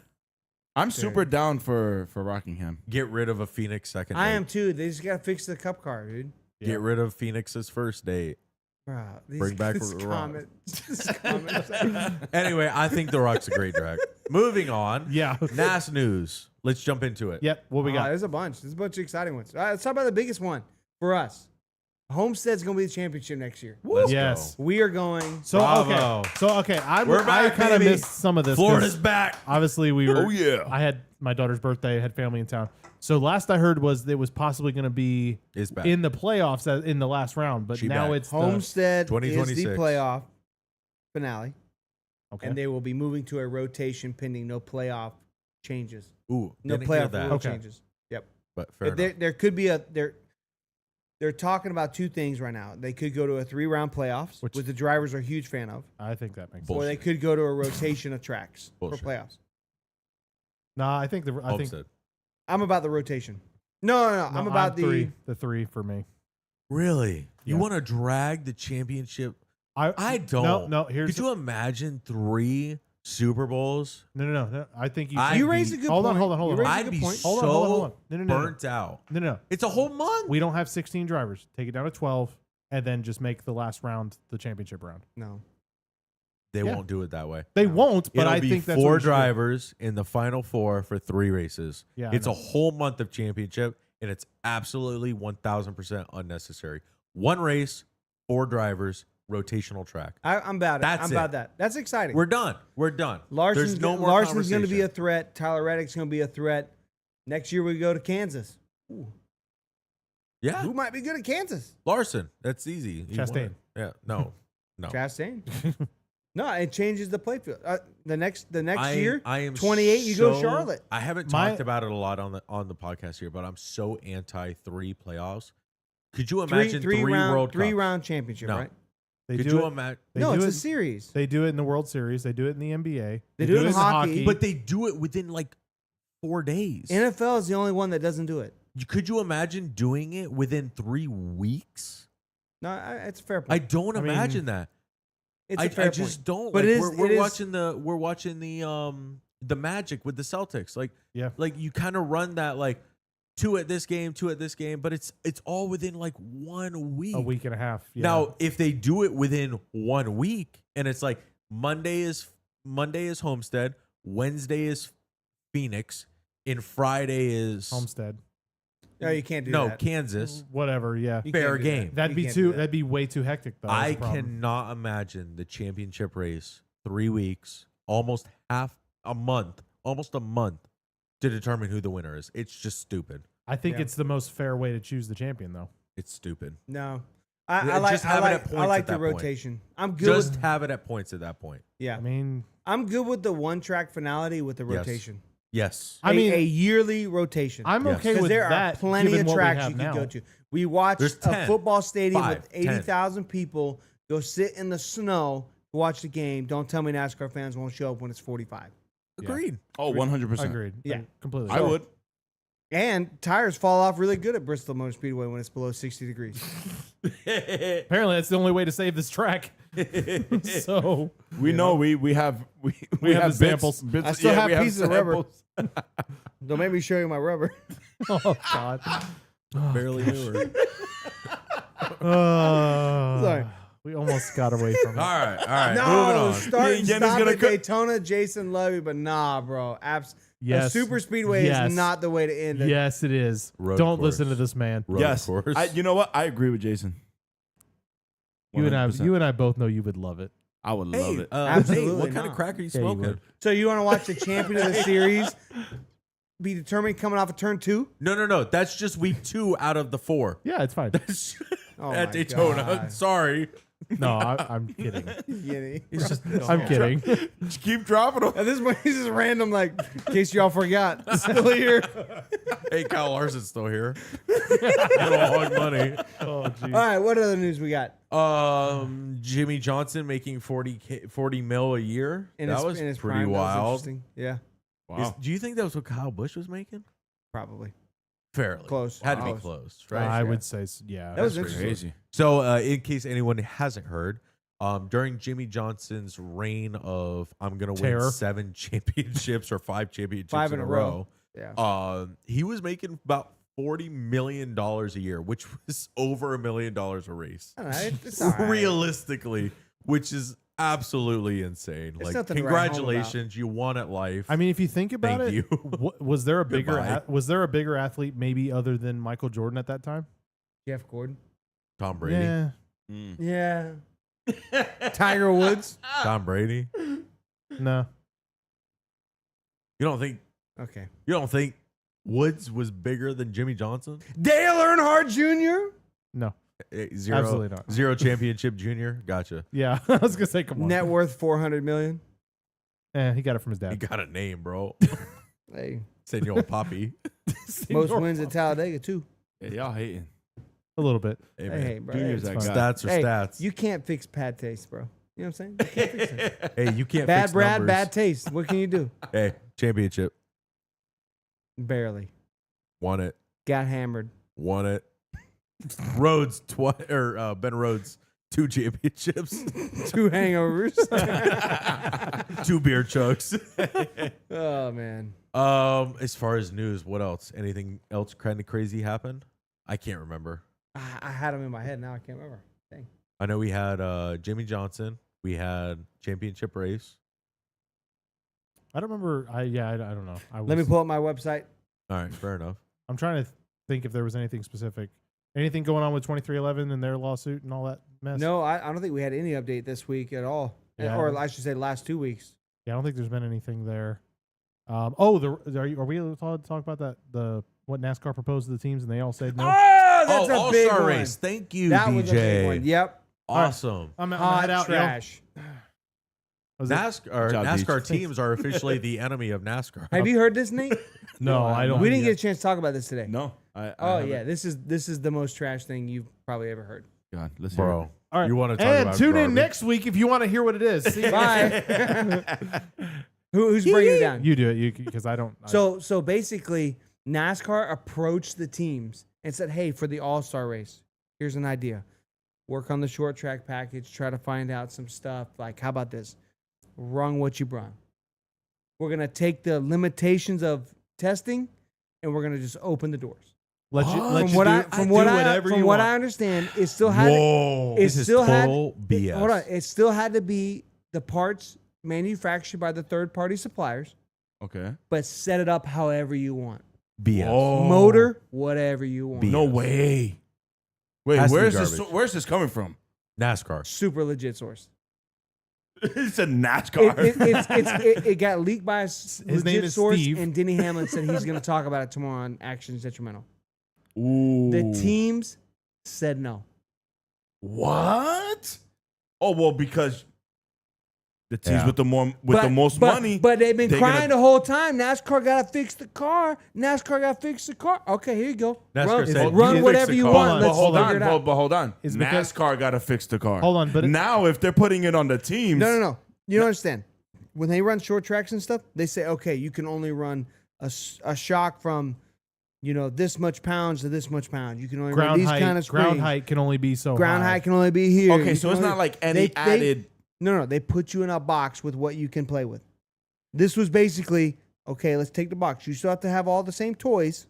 I'm super down for Rockingham. Get rid of a Phoenix second. I date. am too. They just got to fix the cup car, dude. Get rid of Phoenix's first date. Bro, Bring back this the Rock. comment. This comment. Anyway, I think the Rock's a great track. Moving on. Yeah. NAS news. Let's jump into it. Yep. What we got? There's a bunch. There's a bunch of exciting ones. Let's talk about the biggest one for us. Homestead's going to be the championship next year. Let's Yes. go. We are going. So Bravo. okay. I We're back, kind of baby. missed some of this. 'cause Florida's back. Obviously, we were. Oh, yeah. I had my daughter's birthday. I had family in town. So last I heard was it was possibly going to be It's back. in the playoffs in the last round, but She now back. it's the, Homestead is the 2026. playoff finale, okay. and they will be moving to a rotation pending no playoff changes. Ooh, No didn't hear playoff that. rule Okay. changes. Yep. But fair enough. There could be they're talking about two things right now. They could go to a 3-round playoffs, Which- which the drivers are a huge fan of, I think that makes Bull- sense. or they could go to a rotation of tracks Bullshit. for playoffs. Nah, I think Homestead. I'm about the rotation. No. I'm about the three for me. Really? You Yeah. want to drag the championship? I don't. No. Here's Could you imagine 3 Super Bowls? no. I think you. I'd You be- raised a good hold point. on. You raised a I'd good be point. so Hold on. No. burnt out. No. It's a whole month. We don't have 16 drivers. Take it down to 12, and then just make the last round the championship round. No. They Yeah. won't do it that way. They won't, but It'll I be think that's what 4 we should do. drivers in the final 4 for 3 races. Yeah, I It's a know. whole month of championship, and it's absolutely 1,000% unnecessary. 1 race, 4 drivers, rotational track. I'm about it. That's I'm it. about that. That's exciting. We're done. We're done. Larson's There's no more Larson's going to be a conversation. threat. Tyler Reddick's going to be a threat. Next year we go to Kansas. Yeah, Who might be good at Kansas? Larson. That's easy. He won Chastain. it. Yeah, no. Chastain. No, it changes the playfield. The next year, I am 28, you go so- Charlotte. I haven't My- talked about it a lot on the podcast here, but I'm so anti 3 playoffs. Could you Three imagine 3 round, World Cups? round championship, No. right? They Could do you it. imagine? They No, do it's it. a series. They do it in the World Series. They do it in the NBA. They do it in hockey. But they do it within like 4 days. NFL is the only one that doesn't do it. Could you imagine doing it within 3 weeks? No, it's a fair I point. don't I mean, imagine that. It's I a fair just point. don't. But Like, it is- we're it is- watching the Magic with the Celtics. Like Yeah. like you kind of run that like 2 at this game, 2 at this game, but it's all within like 1 week. A week and a half. Yeah. Now, if they do it within 1 week and it's like Monday is Homestead, Wednesday is Phoenix, and Friday is Homestead. No, you can't do no that. Kansas. Whatever. Yeah. You fair can't do that. game. That'd You be can't do that. that'd be way too hectic though. I That's the problem. cannot imagine the championship race 3 weeks, almost a month to determine who the winner is. It's just stupid. I think Yeah. it's the most fair way to choose the champion though. It's stupid. No. Yeah, I like, just have it I at like, points I like at the that point. rotation. I'm good. Just with, have it at points at that point. yeah. I mean, I'm good with the one track finality with the Yes. rotation. Yes. I mean, a yearly rotation. I'm Yes. okay Because with there that. are plenty given of what we tracks have you can now. go to. We watched There's a 10, football stadium 5, with 80,000 people go sit in the snow to watch the game. Don't tell me NASCAR fans won't show up when it's 45. Agreed. Oh, 100%. Agreed. Yeah. Completely. I would. And tires fall off really good at Bristol Motor Speedway when it's below 60 degrees. Apparently, that's the only way to save this track. So We know we have We have the samples. I still have we pieces of rubber. samples. Don't make me show you my rubber. oh god. Barely knew her. Sorry. We almost got away from it. All right. No, Moving on. start and Jenny's stop gonna at cook- Daytona, Jason Levy, but nah, bro. A Yes. super speedway Yes. is not the way to end it. Yes, it is. Road Don't course. listen to this man. Road Yes, course. you know what? I agree with Jason. You and 100%. I both know you would love it. I would Hey, love it. Absolutely what kind not. of crack are you Yeah, you smoking? would. So you want to watch the champion of the series be determined coming off of turn 2? No. That's just week 2 out of the 4. Yeah, it's fine. Oh At my Daytona. God. Sorry. No, I'm kidding. Jenny. He's just I'm kidding. Just keep dropping them. At this point, he's just random, like, in case y'all forgot. Still here. Hey, Kyle Larson's still here. Little hog money. Oh, All geez. right, what other news we got? Jimmy Johnson making 40 mil a year. In That his- was in his pretty prime, that was wild. interesting. Yeah, Wow. Do you think that was what Kyle Busch was making? probably. Fairly Close. Had to be Close. close, right? I would say, yeah. That was That's interesting. Crazy. So, in case anyone hasn't heard, during Jimmy Johnson's reign of I'm gonna Terror. win 7 championships or 5 championships 5 in a row, Yeah. he was making about $40 million a year, which was over $1 million a race. All right, it's all right. Realistically, which is absolutely insane. It's Like, nothing to write home congratulations, you won at life. I mean, if you think about Thank it, you. was there a bigger Goodbye. was there a bigger athlete maybe other than Michael Jordan at that time? Jeff Gordon. Tom Brady. Yeah. Mm. Yeah. Tiger Woods. Tom Brady. No. You don't think Woods was bigger than Jimmy Johnson? Dale Earnhardt Jr. No. Zero, Absolutely not. 0 championship junior. Gotcha. Yeah. I was gonna say, come on. Net worth $400 million. He got it from his You dad. got a name, bro. Hey, Senor Poppy. most wins at Talladega too. Yeah, y'all hating. A little bit. Hey, Hey, man. bro. Junior's hey, that guy. Stats are hey, stats. you can't fix bad taste, bro. You know what I'm saying? You can't fix it. Hey, you can't Bad fix Brad, numbers. bad taste. What can you do? Hey, championship. Barely. Won it. Got hammered. Won it. Rhodes, Ben Rhodes, 2 championships. 2 hangovers. 2 beer chugs. Oh man. As far as news, what else? Anything else kind of crazy happened? I can't remember. I had them in my head. Now I can't remember. Dang. I know we had Jimmy Johnson. We had championship race. I don't remember. I don't know. Let me pull up my website. All right, fair enough. I'm trying to think if there was anything specific. Anything going on with 2311 and their lawsuit and all that mess? No, I don't think we had any update this week at all. Yeah. Or I should say last 2 weeks. Yeah, I don't think there's been anything there. Are we able to talk about that? What NASCAR proposed to the teams and they all said no. Oh, that's a big All-Star one. race. Thank you, That DJ. was a big one. Yep. Awesome. I'm Hot head out. yo. trash. Was it- NASCAR Beach. teams are officially the enemy of NASCAR. Have you heard this, Nate? No, I don't. We didn't get a chance to talk about this today. No. I Oh haven't. yeah, this is the most trash thing you've probably ever heard. God, let's hear Bro, it. All right. you want to talk And about tune garbage. in next week if you want to hear what it is. See, Bye. Who's bringing it down? You do it, because I don't. So basically, NASCAR approached the teams and said, "Hey, for the All-Star race, here's an idea. Work on the short track package. Try to find out some stuff. Like, how about this? Run what you brung. We're gonna take the limitations of testing, and we're gonna just open the doors. let you From what I understand, it still had. Whoa. It This is still had. total BS. Hold on. It still had to be the parts manufactured by the third-party suppliers, Okay. but set it up however you want. BS. Oh. Motor, whatever you want. B- No BS. way. Wait, Has to be where's this? garbage. Where's this coming from? NASCAR. Super legit source. It's a NASCAR. It got leaked by a His name legit is source, Steve. and Denny Hamlin said he's going to talk about it tomorrow on Actions Detrimental. Ooh. The teams said no. What? Oh well, because the teams Yeah. with the most money. But they've been they're crying gonna- the whole time. NASCAR got to fix the car. NASCAR got to fix the car. Okay, here you go. NASCAR said, run "You whatever fix the you car." want. But Let's hold figure on, it out. but hold on. It's because- NASCAR got to fix the car. Hold on, but now if they're putting it on the teams, No. You don't understand. When they run short tracks and stuff, they say, okay, you can only run a shock from this much pounds to this much pounds. You can only run Ground these kind of height. Ground springs. height can only be so Ground high. height can only be here. Okay, You so can it's only- not like any added. No, they put you in a box with what you can play with. This was basically, okay, let's take the box. You still have to have all the same toys,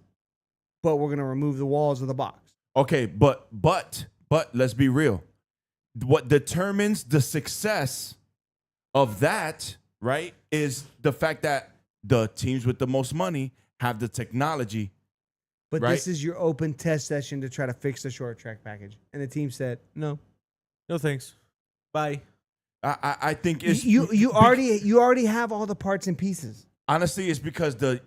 but we're going to remove the walls of the box. Okay, but let's be real. What determines the success of that, right, is the fact that the teams with the most money have the technology. But Right. this is your open test session to try to fix the short track package. And the team said, no. No thanks. Bye. I think it's You already have all the parts and pieces. honestly it's because the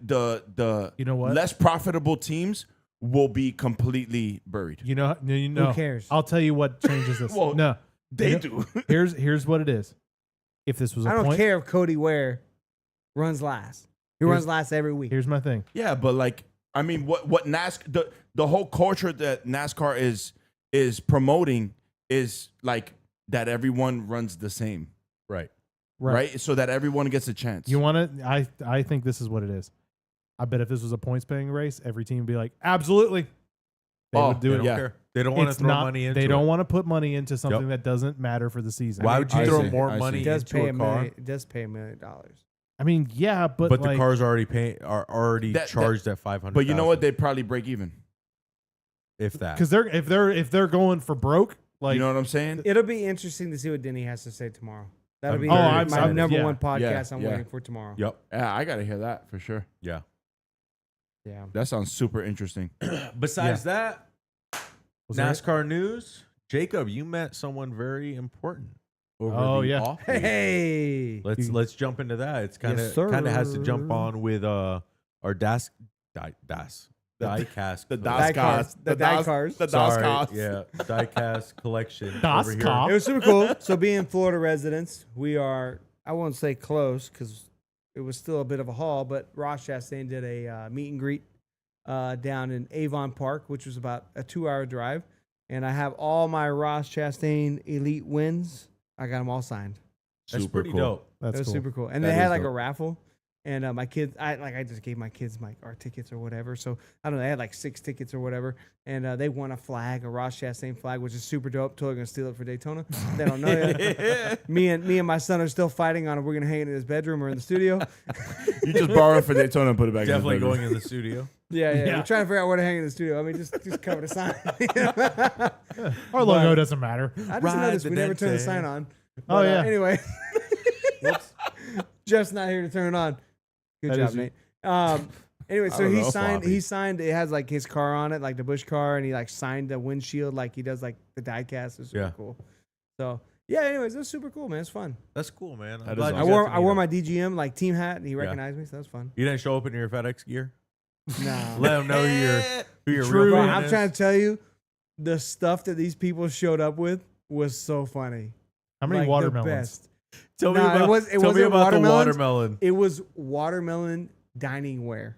You know what? less profitable teams will be completely buried. You know. Who cares? I'll tell you what changes this. Well, no, They You do. here's what it is. If this was a I don't point, care if Cody Ware runs last. He runs last every week. here's my thing. Yeah, but like I mean what NASCAR the whole culture that NASCAR is promoting is like that everyone runs the same, Right. right? So that everyone gets a chance. You want to? I think this is what it is. I bet if this was a points paying race, every team would be like, absolutely. They would do They it. don't Yeah. care. They don't want to It's throw not- money into They don't it. want to put money into something that doesn't matter for the season. Why would you I throw see. more I see. money It does into pay a car? It does pay $1 million. I mean, yeah, but But like, the cars are already That- charged at 500. But you know what? They'd probably break even. if that. because if they're going for broke, like You know what I'm saying? It'll be interesting to see what Denny has to say tomorrow. That'll I'm be very my excited. number Yeah. one podcast I'm Yeah. waiting for tomorrow. Yep. Yeah, I gotta hear that for sure. Yeah. Yeah. That sounds super interesting. Besides that, was there- NASCAR news. Jacob, you met someone very important over Oh, the yeah. off week. Hey. Let's jump into that. It's kind of Yes, sir. has to jump on with our diecast The Die cars. The die cars. The Sorry, DOS yeah, diecast collection. Das over here. Cop. It was super cool. So being Florida residents, we are, I won't say close because it was still a bit of a haul, but Ross Chastain did a meet and greet down in Avon Park, which was about a 2-hour drive. And I have all my Ross Chastain elite wins. I got them all signed. That's Super pretty cool. dope. That's It was cool. super cool. And That they had is like a dope. raffle. And my kids, I just gave my kids our tickets or whatever. So I don't know, they had like 6 tickets or whatever. And they won a flag, a Ross Chastain flag, which is super dope. Totally gonna steal it for Daytona. They don't know yet. Me and my son are still fighting on it. We're gonna hang it in his bedroom or in the studio. You just borrow it for Daytona and put it back. Definitely in the going in the studio. Yeah. Yeah. We're trying to figure out where to hang it in the studio. I mean, just cover the sign. Our logo But- doesn't matter. I just Ride noticed the we never turned the Dente. sign on. Oh, But, yeah. Anyway, Jeff's not here to turn it on. Good That job, is- Nate. Anyway, so don't he know, signed. Floppy. He signed. It has like his car on it, like the Bush car, and he like signed the windshield, like he does like the diecast. It's super Yeah. cool. So yeah. Anyways, it was super cool, man. It's fun. That's cool, man. I'm That is glad awesome. you I got wore to I meet wore him. my DGM like team hat, and he recognized me, so that was fun. You didn't show up in your FedEx gear. No. Let them know who your True. real Bro, fan I'm is. trying to tell you, the stuff that these people showed up with was so funny. How many Like, the watermelons? best. Tell me Nah, it about, was- it tell me wasn't about the watermelons. watermelon. It was watermelon dining ware,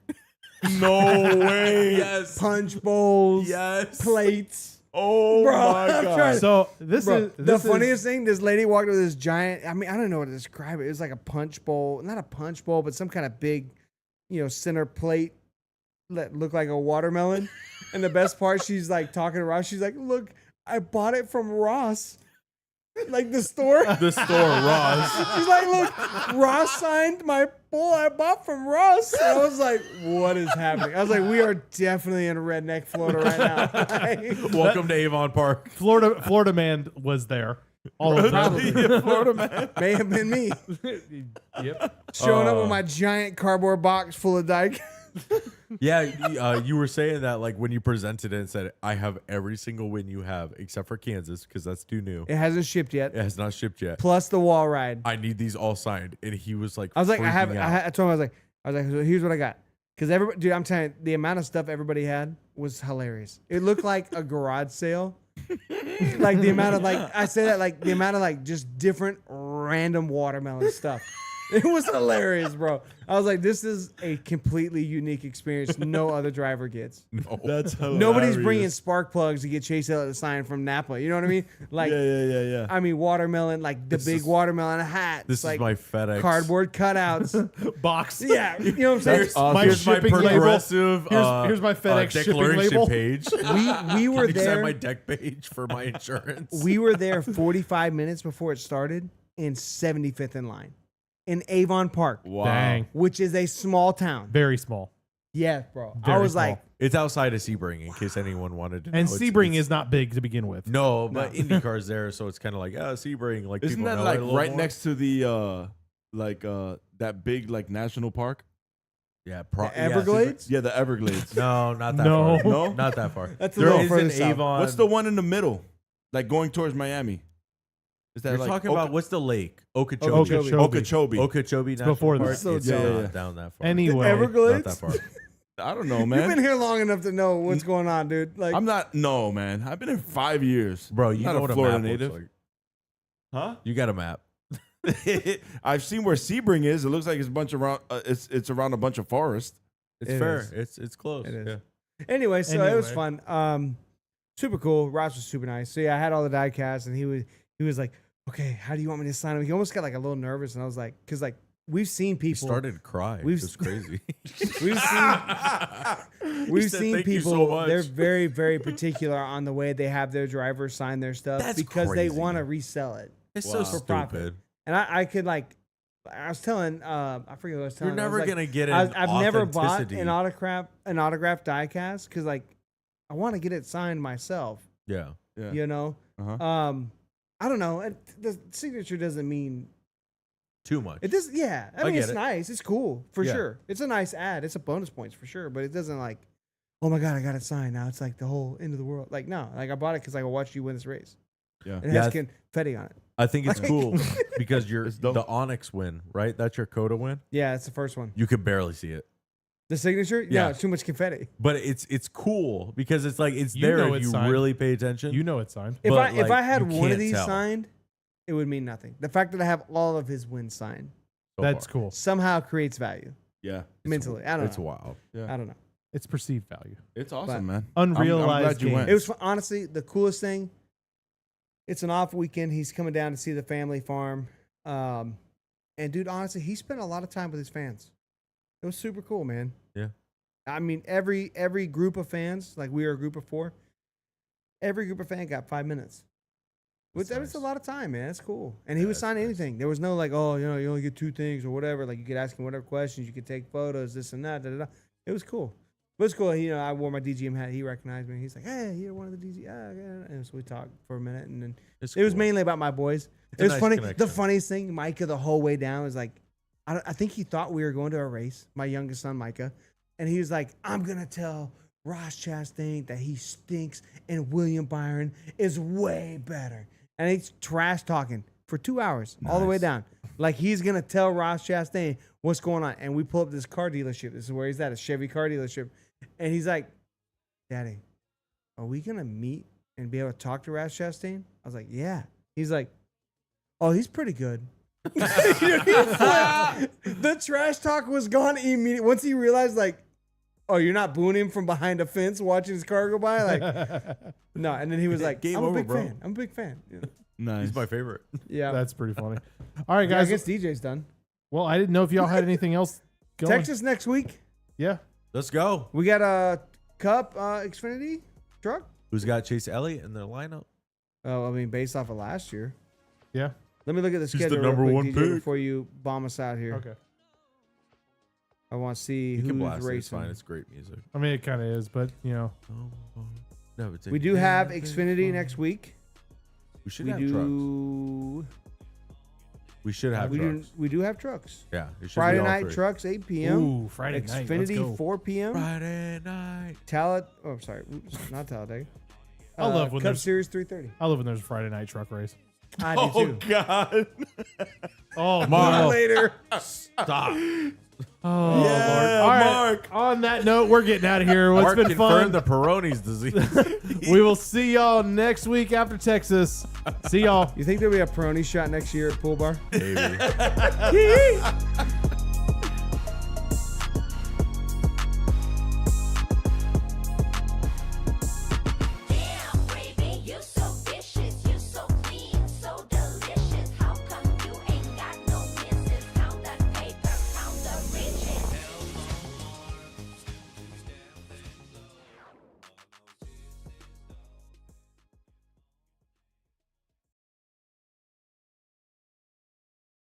No way. Yes. punch bowls, Yes. plates. Oh Bro, my I'm god! trying- So this Bro, is the funniest thing. This lady walked with this giant. I mean, I don't know what to describe it. It was like a punch bowl, not a punch bowl, but some kind of big, center plate that looked like a watermelon. And the best part, she's like talking to Ross. She's like, "Look, I bought it from Ross, like the store." The store, Ross. She's like, "Look, Ross signed my bowl I bought from Ross." And I was like, "What is happening?" I was like, "We are definitely in redneck Florida right now." Like, Welcome to Avon Park. Florida man was there. All of Probably. them. Florida man. may have been me. Yep. Showing up with my giant cardboard box full of dike. Yeah, you were saying that like when you presented it and said, I have every single win you have except for Kansas because that's too new. It hasn't shipped yet. It has not shipped yet. Plus the wall ride. I need these all signed. And he was like, I was like, I freaking out. told him, I was like, so here's what I got. Because everybody, dude, I'm telling you, the amount of stuff everybody had was hilarious. It looked like a garage sale. Like the amount of I say that like the amount of just different random watermelon stuff. It was hilarious, bro. I was like, this is a completely unique experience no other driver gets. No. That's hilarious. Nobody's bringing spark plugs to get Chase Elliott to sign from Napa. You know what I mean? Like, yeah. I mean, watermelon, like the big watermelon hats. This like is my FedEx cardboard cutouts. Box. Yeah, you know what I'm saying? Here's, awesome. My here's my shipping label. progressive. Here's my FedEx shipping declaration label. page. We were Can you sign there. my deck page for my insurance. We were there 45 minutes before it started in 75th in line in Avon Park, Wow. Dang. which is a small town. Very small. Yeah, bro. I Very was small. like, It's outside of Sebring, in case anyone wanted to know. And It's- Sebring it's- is not big to begin with. No, but IndyCar's there, so it's kind of like, Sebring. Like, Isn't people that know like it a little right more. next to the that big like national park? Yeah, the Everglades? Yeah, the Everglades. No, not that No. far. No? Not that far. That's a There little is further an south. Avon. What's the one in the middle? Like going towards Miami. Is that You're like talking about what's the lake? Okeechobee. Okeechobee. Okeechobee? Okeechobee National before Park. that. So It's dumb. not down that far. Anyway. Everglades? Not that far. I don't know, You've man. been here long enough to know what's going on, dude. Like, I'm not. No, man. I've been here 5 years, Bro, you Not know a what a Florida map native. looks like. huh? You got a map. I've seen where Sebring is. It looks like it's a bunch around. It's around a bunch of forest. It's It fair. is. It's close. It is. Yeah. anyway, so it was Anyway. fun. Super cool. Ross was super nice. So yeah, I had all the die casts, and he was like, "Okay, how do you want me to sign them?" He almost got like a little nervous, and I was like, "Cause like we've seen He people, started to cry. We've- It was crazy. we've seen, we've said, seen "Thank you so people. much." They're very, very particular on the way they have their drivers sign their stuff That's because they crazy. want to resell it. It's Wow. so For profit. stupid. And I could like, I was telling, I forget what I was telling. You're I was never like, gonna get I've never bought authenticity. an autographed die cast because like I want to get it signed myself. Yeah. Yeah. You know, Uh-huh. I don't know. The signature doesn't mean Too much. it does. Yeah, I I mean get it's it. nice. It's cool for Yeah. sure. It's a nice ad. It's a bonus points for sure. But it doesn't like, oh my god, I got it signed now. It's like the whole end of the world. Like no, like I bought it because I watched you win this race. Yeah. It Yeah, has I confetti on it. I think it's Like- cool because you're It's dope. the Onyx win, right? That's your Coda win. Yeah, it's the first one. You could barely see it, The signature? Yeah. No, it's too much confetti. but it's cool because it's like it's You there know if it's you signed. really pay attention. You know it's signed. If But, if like, I had you one of can't these tell. signed, it would mean nothing. The fact that I have all of his wins signed so That's far. cool. somehow creates value Yeah. mentally. I don't It's know. wild. Yeah. I don't know. It's perceived value. It's But awesome, man. Unrealized I'm glad you gain. went. It was honestly the coolest thing. It's an off weekend. He's coming down to see the family farm. And dude, honestly, he spent a lot of time with his fans. It was super cool, man. Yeah. I mean, every group of fans, like we are a group of 4, every group of fans got 5 minutes. That's That was a nice. lot of time, man. That's cool. And he Yeah, would that's sign nice. anything. There was no like, oh, you know, you only get 2 things or whatever. Like you could ask him whatever questions. You could take photos, this and that. Da, da, da. It was cool. It was cool. You know, I wore my DGM hat. He recognized me. He's like, hey, you're one of the DG. Yeah. And so we talked for a minute. And then It's it was cool. mainly about my boys. It's It a was nice funny. connection. The funniest thing, Micah, the whole way down was like, I think he thought we were going to a race. My youngest son, Micah, and he was like, "I'm gonna tell Ross Chastain that he stinks and William Byron is way better." And he's trash talking for 2 hours all the way Nice. down. Like he's gonna tell Ross Chastain what's going on. And we pull up this car dealership. This is where he's at, a Chevy car dealership. And he's like, "Daddy, are we gonna meet and be able to talk to Ross Chastain?" I was like, "Yeah." He's like, "Oh, he's pretty good." The trash talk was gone immediately. Once he realized, like, oh, you're not booing him from behind a fence watching his car go by? Like, no. And then he was like, Game I'm a over, big bro. fan. I'm a big fan. Yeah. Nice. He's my favorite. Yeah. That's pretty funny. All right, Yeah, I guys. guess DJ's done. Well, I didn't know if y'all had anything else going. Texas next week. Yeah. Let's go. We got a Cup Xfinity truck. Who's got Chase Elliott in their lineup? Oh, I mean, based off of last year. Yeah. Let me look at the the schedule number real one quick, DJ, pick. before you bomb us out here. Okay. I want to see You can who's blast it. It's racing. fine. It's great music. I mean, it kind of is, but you know, No, it's We do have Xfinity next week. We should We have trucks. do. We should have We trucks. do. We do have trucks. Yeah. It should Friday be all night 3. trucks 8 p.m. ooh, Friday night. Let's Xfinity go. 4 p.m. Friday night. I'm sorry, oops, not Talladega. I love when Cup there's- Series 3:30. I love when there's a Friday night truck race. I do Oh too. God. Oh, Mark. Later. Stop. Oh, Yeah, Lord. All right. Mark. On that note, we're getting out of here. It's Mark been fun. confirmed the Peyronie's disease. We will see y'all next week after Texas. See y'all. You think there'll be a Peroni shot next year at Pool Bar? Maybe.